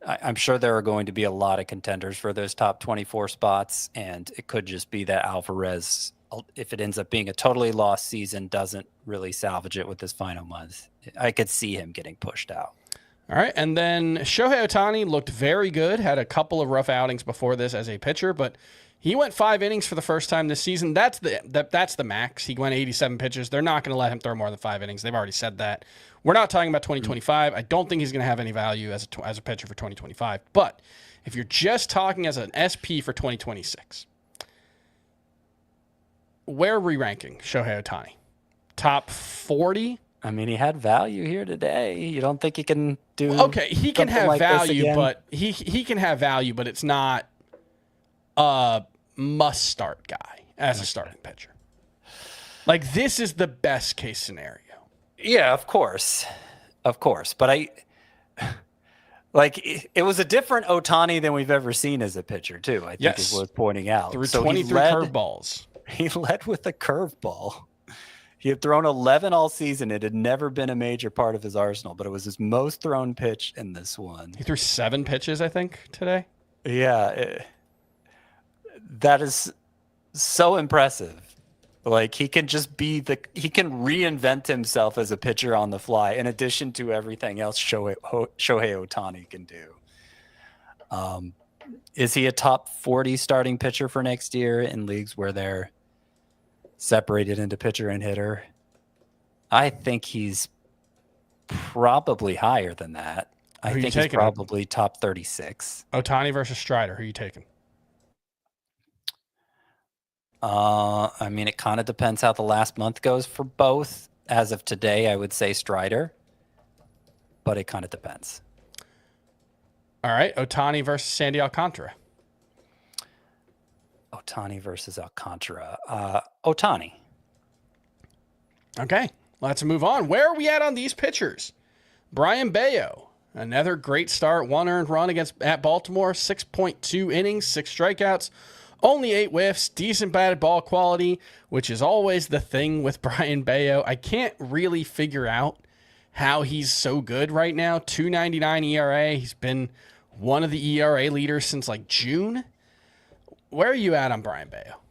I'm sure there are going to be a lot of contenders for those top 24 spots, and it could just be that Alvarez, if it ends up being a totally lost season, doesn't really salvage it with this final month. I could see him getting pushed out. All right, and then Shohei Ohtani looked very good, had a couple of rough outings before this as a pitcher, but he went 5 innings for the first time this season. That's the max. He went 87 pitches. They're not going to let him throw more than 5 innings. They've already said that. We're not talking about 2025. I don't think he's going to have any value as a pitcher for 2025. But if you're just talking as an SP for 2026, where are we ranking Shohei Ohtani? Top 40? I mean, he had value here today. You don't think he can do? Okay, he can have like value, but he can have value, but it's not a must-start guy as a starting pitcher. Like, this is the best case scenario. Yeah, of course. But it was a different Ohtani than we've ever seen as a pitcher, too. I think is worth pointing out. Through 23 curveballs. He led with a curveball. He had thrown 11 all season. It had never been a major part of his arsenal, but it was his most thrown pitch in this one. He threw 7 pitches, I think, today. Yeah, that is so impressive. Like, he can just he can reinvent himself as a pitcher on the fly, in addition to everything else Shohei Ohtani can do. Is he a top 40 starting pitcher for next year in leagues where they're separated into pitcher and hitter? I think he's probably higher than that. I think he's probably top 36. Ohtani versus Strider. Who are you taking? I mean, it kind of depends how the last month goes for both. As of today, I would say Strider, but it kind of depends. All right, Ohtani versus Sandy Alcantara. Ohtani versus Alcantara. Ohtani. Okay, let's move on. Where are we at on these pitchers? Brian Bayo, another great start. 1 earned run at Baltimore. 6.2 innings, 6 strikeouts. Only 8 whiffs, decent batted ball quality, which is always the thing with Brian Bayo. I can't really figure out how he's so good right now. 2.99 ERA. He's been one of the ERA leaders since like June. Where are you at on Brian Bayo?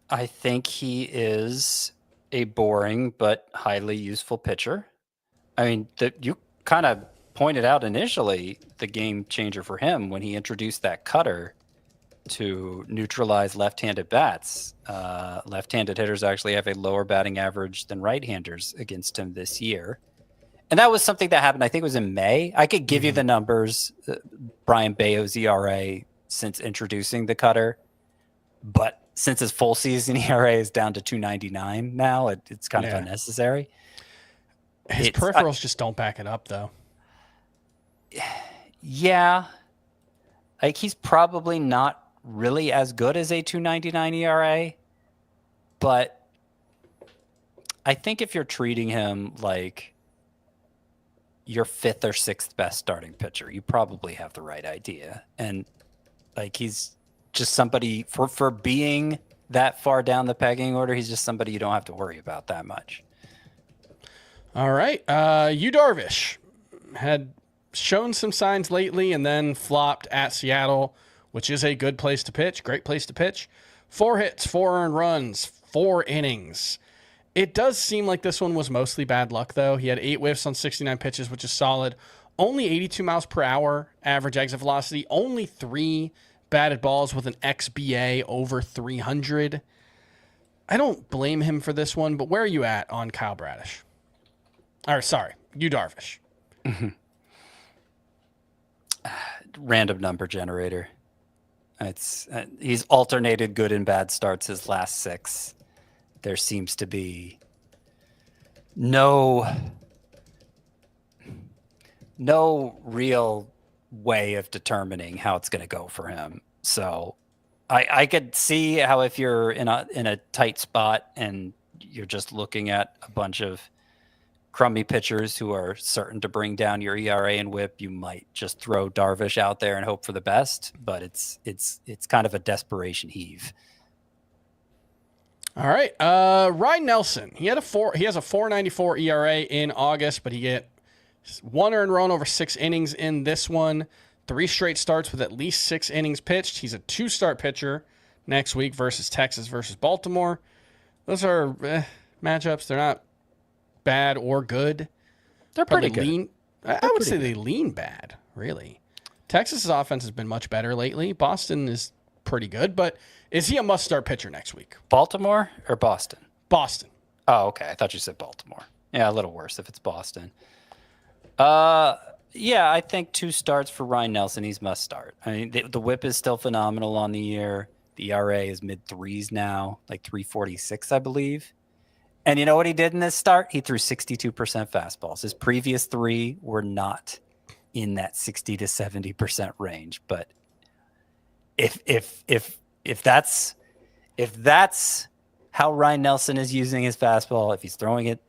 I think he is a boring but highly useful pitcher. I mean, you kind of pointed out initially the game changer for him when he introduced that cutter to neutralize left-handed bats. Left-handed hitters actually have a lower batting average than right-handers against him this year. And that was something that happened, I think it was in May. I could give you the numbers, Brian Bayo's ERA since introducing the cutter. But since his full season ERA is down to 2.99 now, it's kind of unnecessary. His peripherals just don't back it up, though. Yeah. Like, he's probably not really as good as a 2.99 ERA, but I think if you're treating him like your 5th or 6th best starting pitcher, you probably have the right idea. And like, he's just somebody for being that far down the pegging order, he's just somebody you don't have to worry about that much. All right. Yu Darvish had shown some signs lately and then flopped at Seattle, which is a good place to pitch. Great place to pitch. 4 hits, 4 earned runs, 4 innings. It does seem like this one was mostly bad luck, though. He had 8 whiffs on 69 pitches, which is solid. Only 82 miles per hour average exit velocity. Only 3 batted balls with an XBA over 300. I don't blame him for this one, but where are you at on Kyle Bradish? Or, sorry, Yu Darvish. Random number generator. He's alternated good and bad starts his last 6. There seems to be no real way of determining how it's going to go for him. So I could see how if you're in a tight spot and you're just looking at a bunch of crummy pitchers who are certain to bring down your ERA and WHIP, you might just throw Darvish out there and hope for the best. But it's kind of a desperation heave. All right, Ryan Nelson. He has a 4.94 ERA in August, but he get 1 earned run over 6 innings in this one. 3 straight starts with at least 6 innings pitched. He's a 2-start pitcher next week versus Texas versus Baltimore. Those are matchups. They're not bad or good. They're Probably pretty lean. good. I would say they lean bad, really. Texas's offense has been much better lately. Boston is pretty good, but is he a must-start pitcher next week? Baltimore or Boston? Boston. Oh, okay. I thought you said Baltimore. Yeah, a little worse if it's Boston. Yeah, I think 2 starts for Ryan Nelson. He's must start. I mean, the WHIP is still phenomenal on the year. The ERA is mid-3s now, like 3.46, I believe. And you know what he did in this start? He threw 62% fastballs. His previous 3 were not in that 60 to 70% range. But if that's how Ryan Nelson is using his fastball, if he's throwing it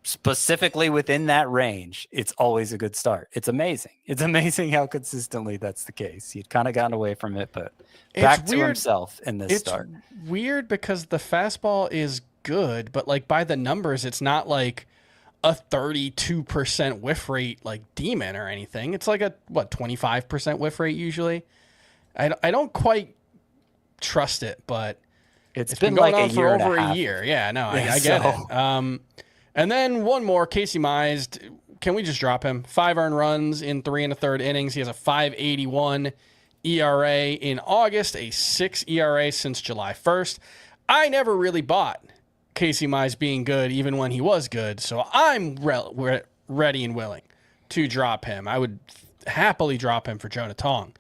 specifically within that range, it's always a good start. It's amazing. It's amazing how consistently that's the case. He'd kind of gotten away from it, but back to himself in this start. It's weird because the fastball is good, but like by the numbers, it's not like a 32% whiff rate like demon or anything. It's like a 25% whiff rate usually. I don't quite trust it, but It's been been going like on a for year and over a a half. year. Yeah, no, Yeah, I get so- it. And then one more, Casey Mize. Can we just drop him? 5 earned runs in 3 1/3 innings. He has a 5.81 ERA in August, a 6 ERA since July 1st. I never really bought Casey Mize being good, even when he was good. So I'm ready and willing to drop him. I would happily drop him for Jonah Tong.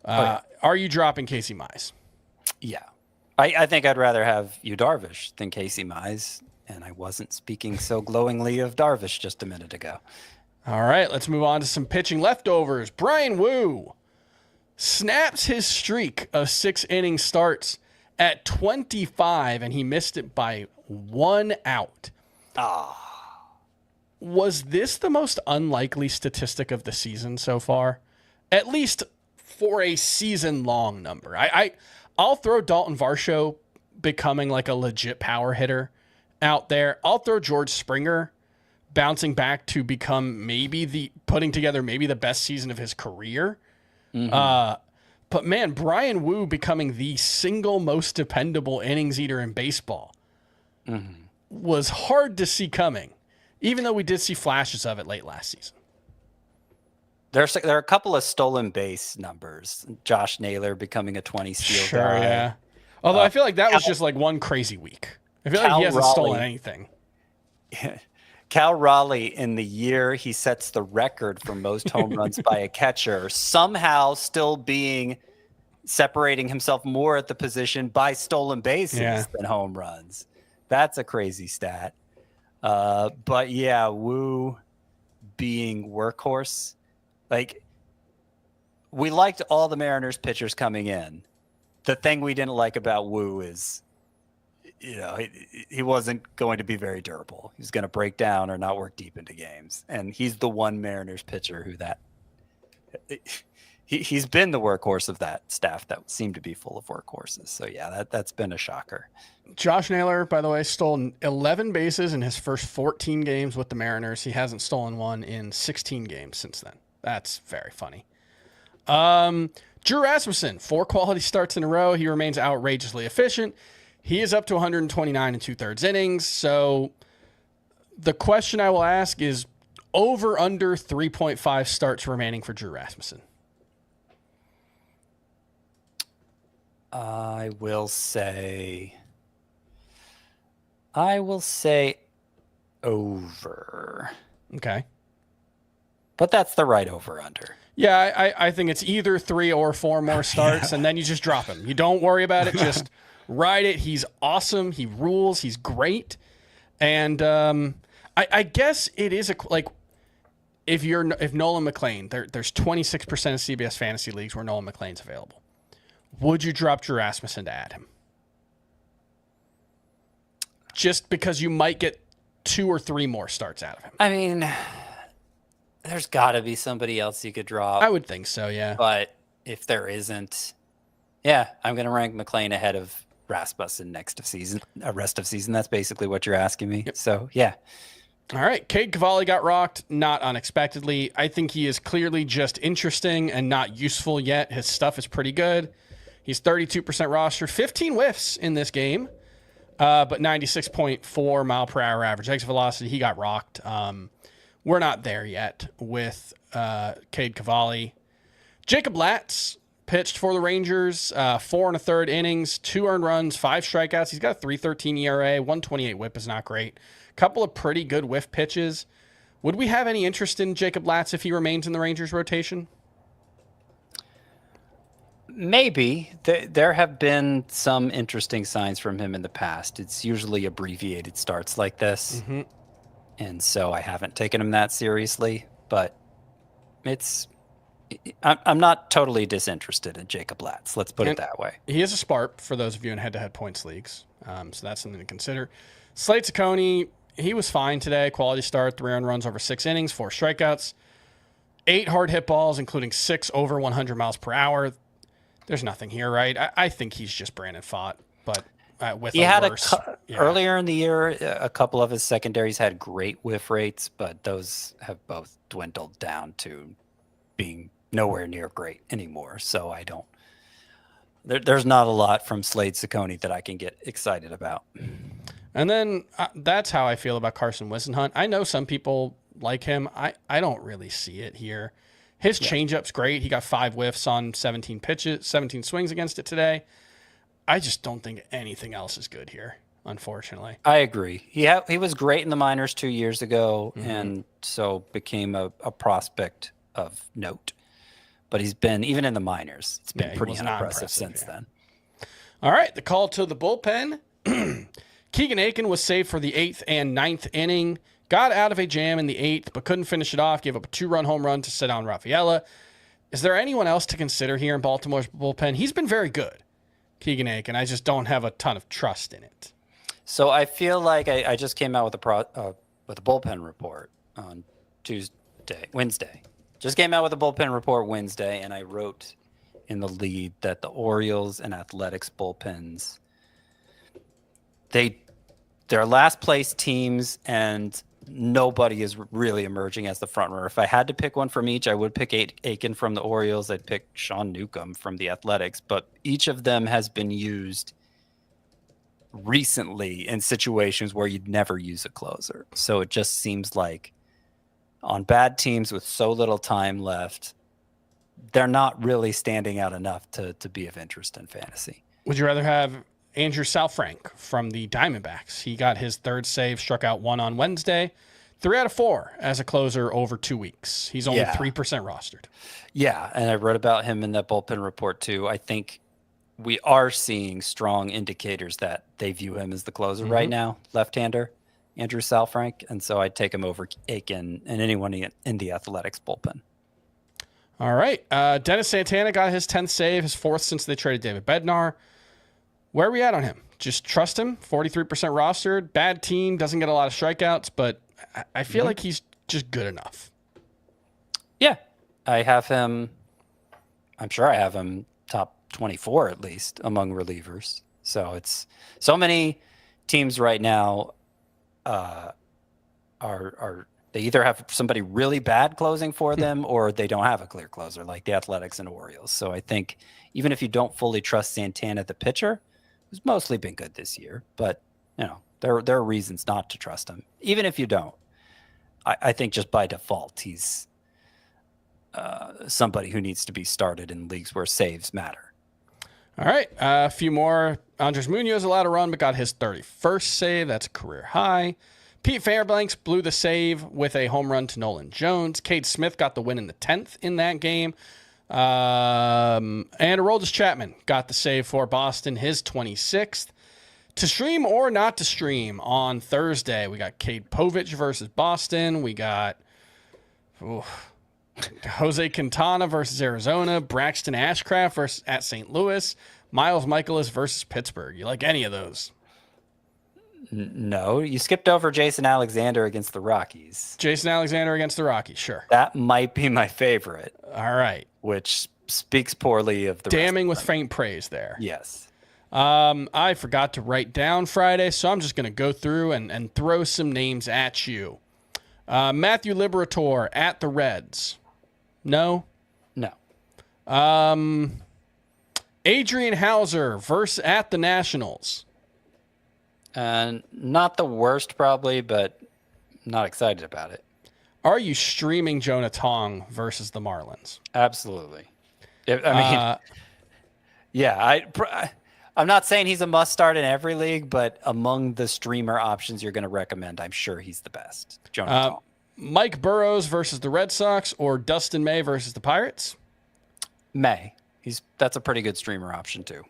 Are you dropping Casey Mize? Yeah. I think I'd rather have you Darvish than Casey Mize. And I wasn't speaking so glowingly of Darvish just a minute ago. All right, let's move on to some pitching leftovers. Brian Wu snaps his streak of 6 inning starts at 25, and he missed it by 1 out. Was this the most unlikely statistic of the season so far? At least for a season-long number. I'll throw Dalton Varsho becoming like a legit power hitter out there. I'll throw George Springer bouncing back to become putting together the best season of his career. But man, Brian Wu becoming the single most dependable innings eater in baseball was hard to see coming, even though we did see flashes of it late last season. There are a couple of stolen base numbers. Josh Naylor becoming a 20 steal guy. Yeah. Although I feel like that was just like one crazy week. I feel like he hasn't stolen anything. Cal Raleigh, in the year he sets the record for most home runs by a catcher, somehow still separating himself more at the position by stolen bases than home runs. That's a crazy stat. But yeah, Wu being workhorse. Like, we liked all the Mariners pitchers coming in. The thing we didn't like about Wu is, he wasn't going to be very durable. He was going to break down or not work deep into games. And he's the one Mariners pitcher he's been the workhorse of that staff that seemed to be full of workhorses. So yeah, that's been a shocker. Josh Naylor, by the way, stole 11 bases in his first 14 games with the Mariners. He hasn't stolen one in 16 games since then. That's very funny. Drew Rasmussen, 4 quality starts in a row. He remains outrageously efficient. He is up to 129 2/3 innings. So the question I will ask is over under 3.5 starts remaining for Drew Rasmussen. I will say over. Okay. But that's the right over under. Yeah, I think it's either 3 or 4 more starts, and then you just drop him. You don't worry about it. Just ride it. He's awesome. He rules. He's great. And I guess it is if Nolan McLean, there's 26% of CBS fantasy leagues where Nolan McLean's available. Would you drop Drew Rasmussen to add him? Just because you might get 2 or 3 more starts out of him. I mean, there's got to be somebody else you could drop. I would think so, yeah. But if there isn't, I'm going to rank McLean ahead of Rasmussen rest of season. That's basically what you're asking me. Yep. So, yeah. All right. Cade Cavalli got rocked, not unexpectedly. I think he is clearly just interesting and not useful yet. His stuff is pretty good. He's 32% roster, 15 whiffs in this game, but 96.4 mile per hour average exit velocity. He got rocked. We're not there yet with Cade Cavalli. Jacob Latz pitched for the Rangers, 4 1/3 innings, 2 earned runs, 5 strikeouts. He's got a 3.13 ERA, 1.28 whip is not great. Couple of pretty good whiff pitches. Would we have any interest in Jacob Latz if he remains in the Rangers rotation? Maybe. There have been some interesting signs from him in the past. It's usually abbreviated starts like this. Mm-hmm. And so I haven't taken him that seriously, but I'm not totally disinterested in Jacob Latz. Let's put it that way. He is a SPARP for those of you in head-to-head points leagues. So that's something to consider. Slate Ciccone, he was fine today. Quality start, 3 earned runs over 6 innings, 4 strikeouts, 8 hard hit balls, including 6 over 100 miles per hour. There's nothing here, right? I think he's just Brandon Pfaadt, but with He a had worse. earlier in the year, a couple of his secondaries had great whiff rates, but those have both dwindled down to being nowhere near great anymore. So I don't. There's not a lot from Slade Ciccone that I can get excited about. And then that's how I feel about Carson Whisenhunt. I know some people like him. I don't really see it here. His changeup's great. He got 5 whiffs on 17 pitches, 17 swings against it today. I just don't think anything else is good here, unfortunately. I agree. He was great in the minors 2 years ago, and so became a prospect of note. But he's been, even in the minors, it's been pretty unimpressive since then. All right, the call to the bullpen. Keegan Aiken was saved for the 8th and 9th inning. Got out of a jam in the 8th, but couldn't finish it off. Gave up a 2-run home run to Cedon Rafaela. Is there anyone else to consider here in Baltimore's bullpen? He's been very good, Keegan Aiken. I just don't have a ton of trust in it. So I feel like I just came out with a bullpen report on Wednesday. Just came out with a bullpen report Wednesday, and I wrote in the lead that the Orioles and Athletics bullpens, they're last place teams, and nobody is really emerging as the front runner. If I had to pick one from each, I would pick Aiken from the Orioles. I'd pick Sean Newcomb from the Athletics, but each of them has been used recently in situations where you'd never use a closer. So it just seems like on bad teams with so little time left, they're not really standing out enough to be of interest in fantasy. Would you rather have Andrew Salfrank from the Diamondbacks? He got his 3rd save, struck out 1 on Wednesday. 3 out of 4 as a closer over 2 weeks. He's only 3% rostered. Yeah, and I wrote about him in that bullpen report too. I think we are seeing strong indicators that they view him as the closer right now, left-hander, Andrew Salfrank, and so I'd take him over Aiken and anyone in the Athletics bullpen. All right. Dennis Santana got his 10th save, his 4th since they traded David Bednar. Where are we at on him? Just trust him. 43% rostered. Bad team. Doesn't get a lot of strikeouts, but I feel like he's just good enough. Yeah. I have him. I'm sure I have him top 24 at least among relievers. So it's so many teams right now are they either have somebody really bad closing for them or they don't have a clear closer like the Athletics and Orioles. So I think even if you don't fully trust Santana, the pitcher, who's mostly been good this year, but you know, there are reasons not to trust him. Even if you don't, I think just by default, he's somebody who needs to be started in leagues where saves matter. All right. A few more. Andres Munoz allowed a run, but got his 31st save. That's a career high. Pete Fairbanks blew the save with a home run to Nolan Jones. Cade Smith got the win in the 10th in that game. And Aroldis Chapman got the save for Boston, his 26th. To stream or not to stream on Thursday, we got Cade Povich versus Boston. We got Jose Quintana versus Arizona. Braxton Ashcraft versus at St. Louis. Miles Michaelis versus Pittsburgh. You like any of those? No, you skipped over Jason Alexander against the Rockies. Jason Alexander against the Rockies, sure. That might be my favorite. All right. Which speaks poorly of the damning rest with faint praise there. Yes. I forgot to write down Friday, so I'm just going to go through and throw some names at you. Matthew Liberatore at the Reds. No? No. Adrian Hauser versus at the Nationals. Not the worst probably, but not excited about it. Are you streaming Jonah Tong versus the Marlins? Absolutely. I mean, I'm not saying he's a must start in every league, but among the streamer options you're going to recommend, I'm sure he's the best. Jonah Tong. Mike Burrows versus the Red Sox or Dustin May versus the Pirates? May. That's a pretty good streamer option too.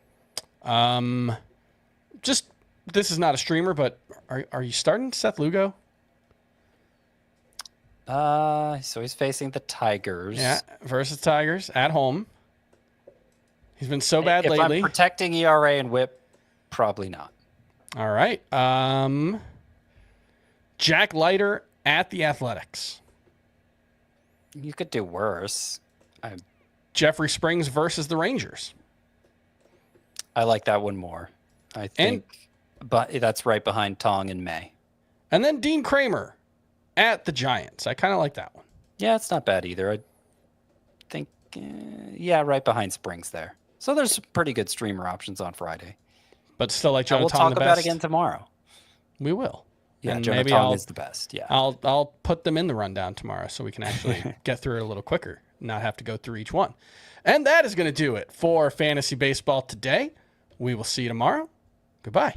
This is not a streamer, but are you starting Seth Lugo? So he's facing the Tigers. Yeah, versus Tigers at home. He's been so bad lately. If I'm protecting ERA and WHIP, probably not. All right. Jack Leiter at the Athletics. You could do worse. Jeffrey Springs versus the Rangers. I like that one more. I think, but that's right behind Tong and May. And then Dean Kramer at the Giants. I kind of like that one. Yeah, it's not bad either. I think, right behind Springs there. So there's some pretty good streamer options on Friday. But still like Jonah We'll Tong talk the about best. it again tomorrow. We will. Yeah, And Jonah maybe Tong is the best. Yeah. I'll put them in the rundown tomorrow so we can actually get through it a little quicker, not have to go through each one. And that is going to do it for Fantasy Baseball today. We will see you tomorrow. Goodbye.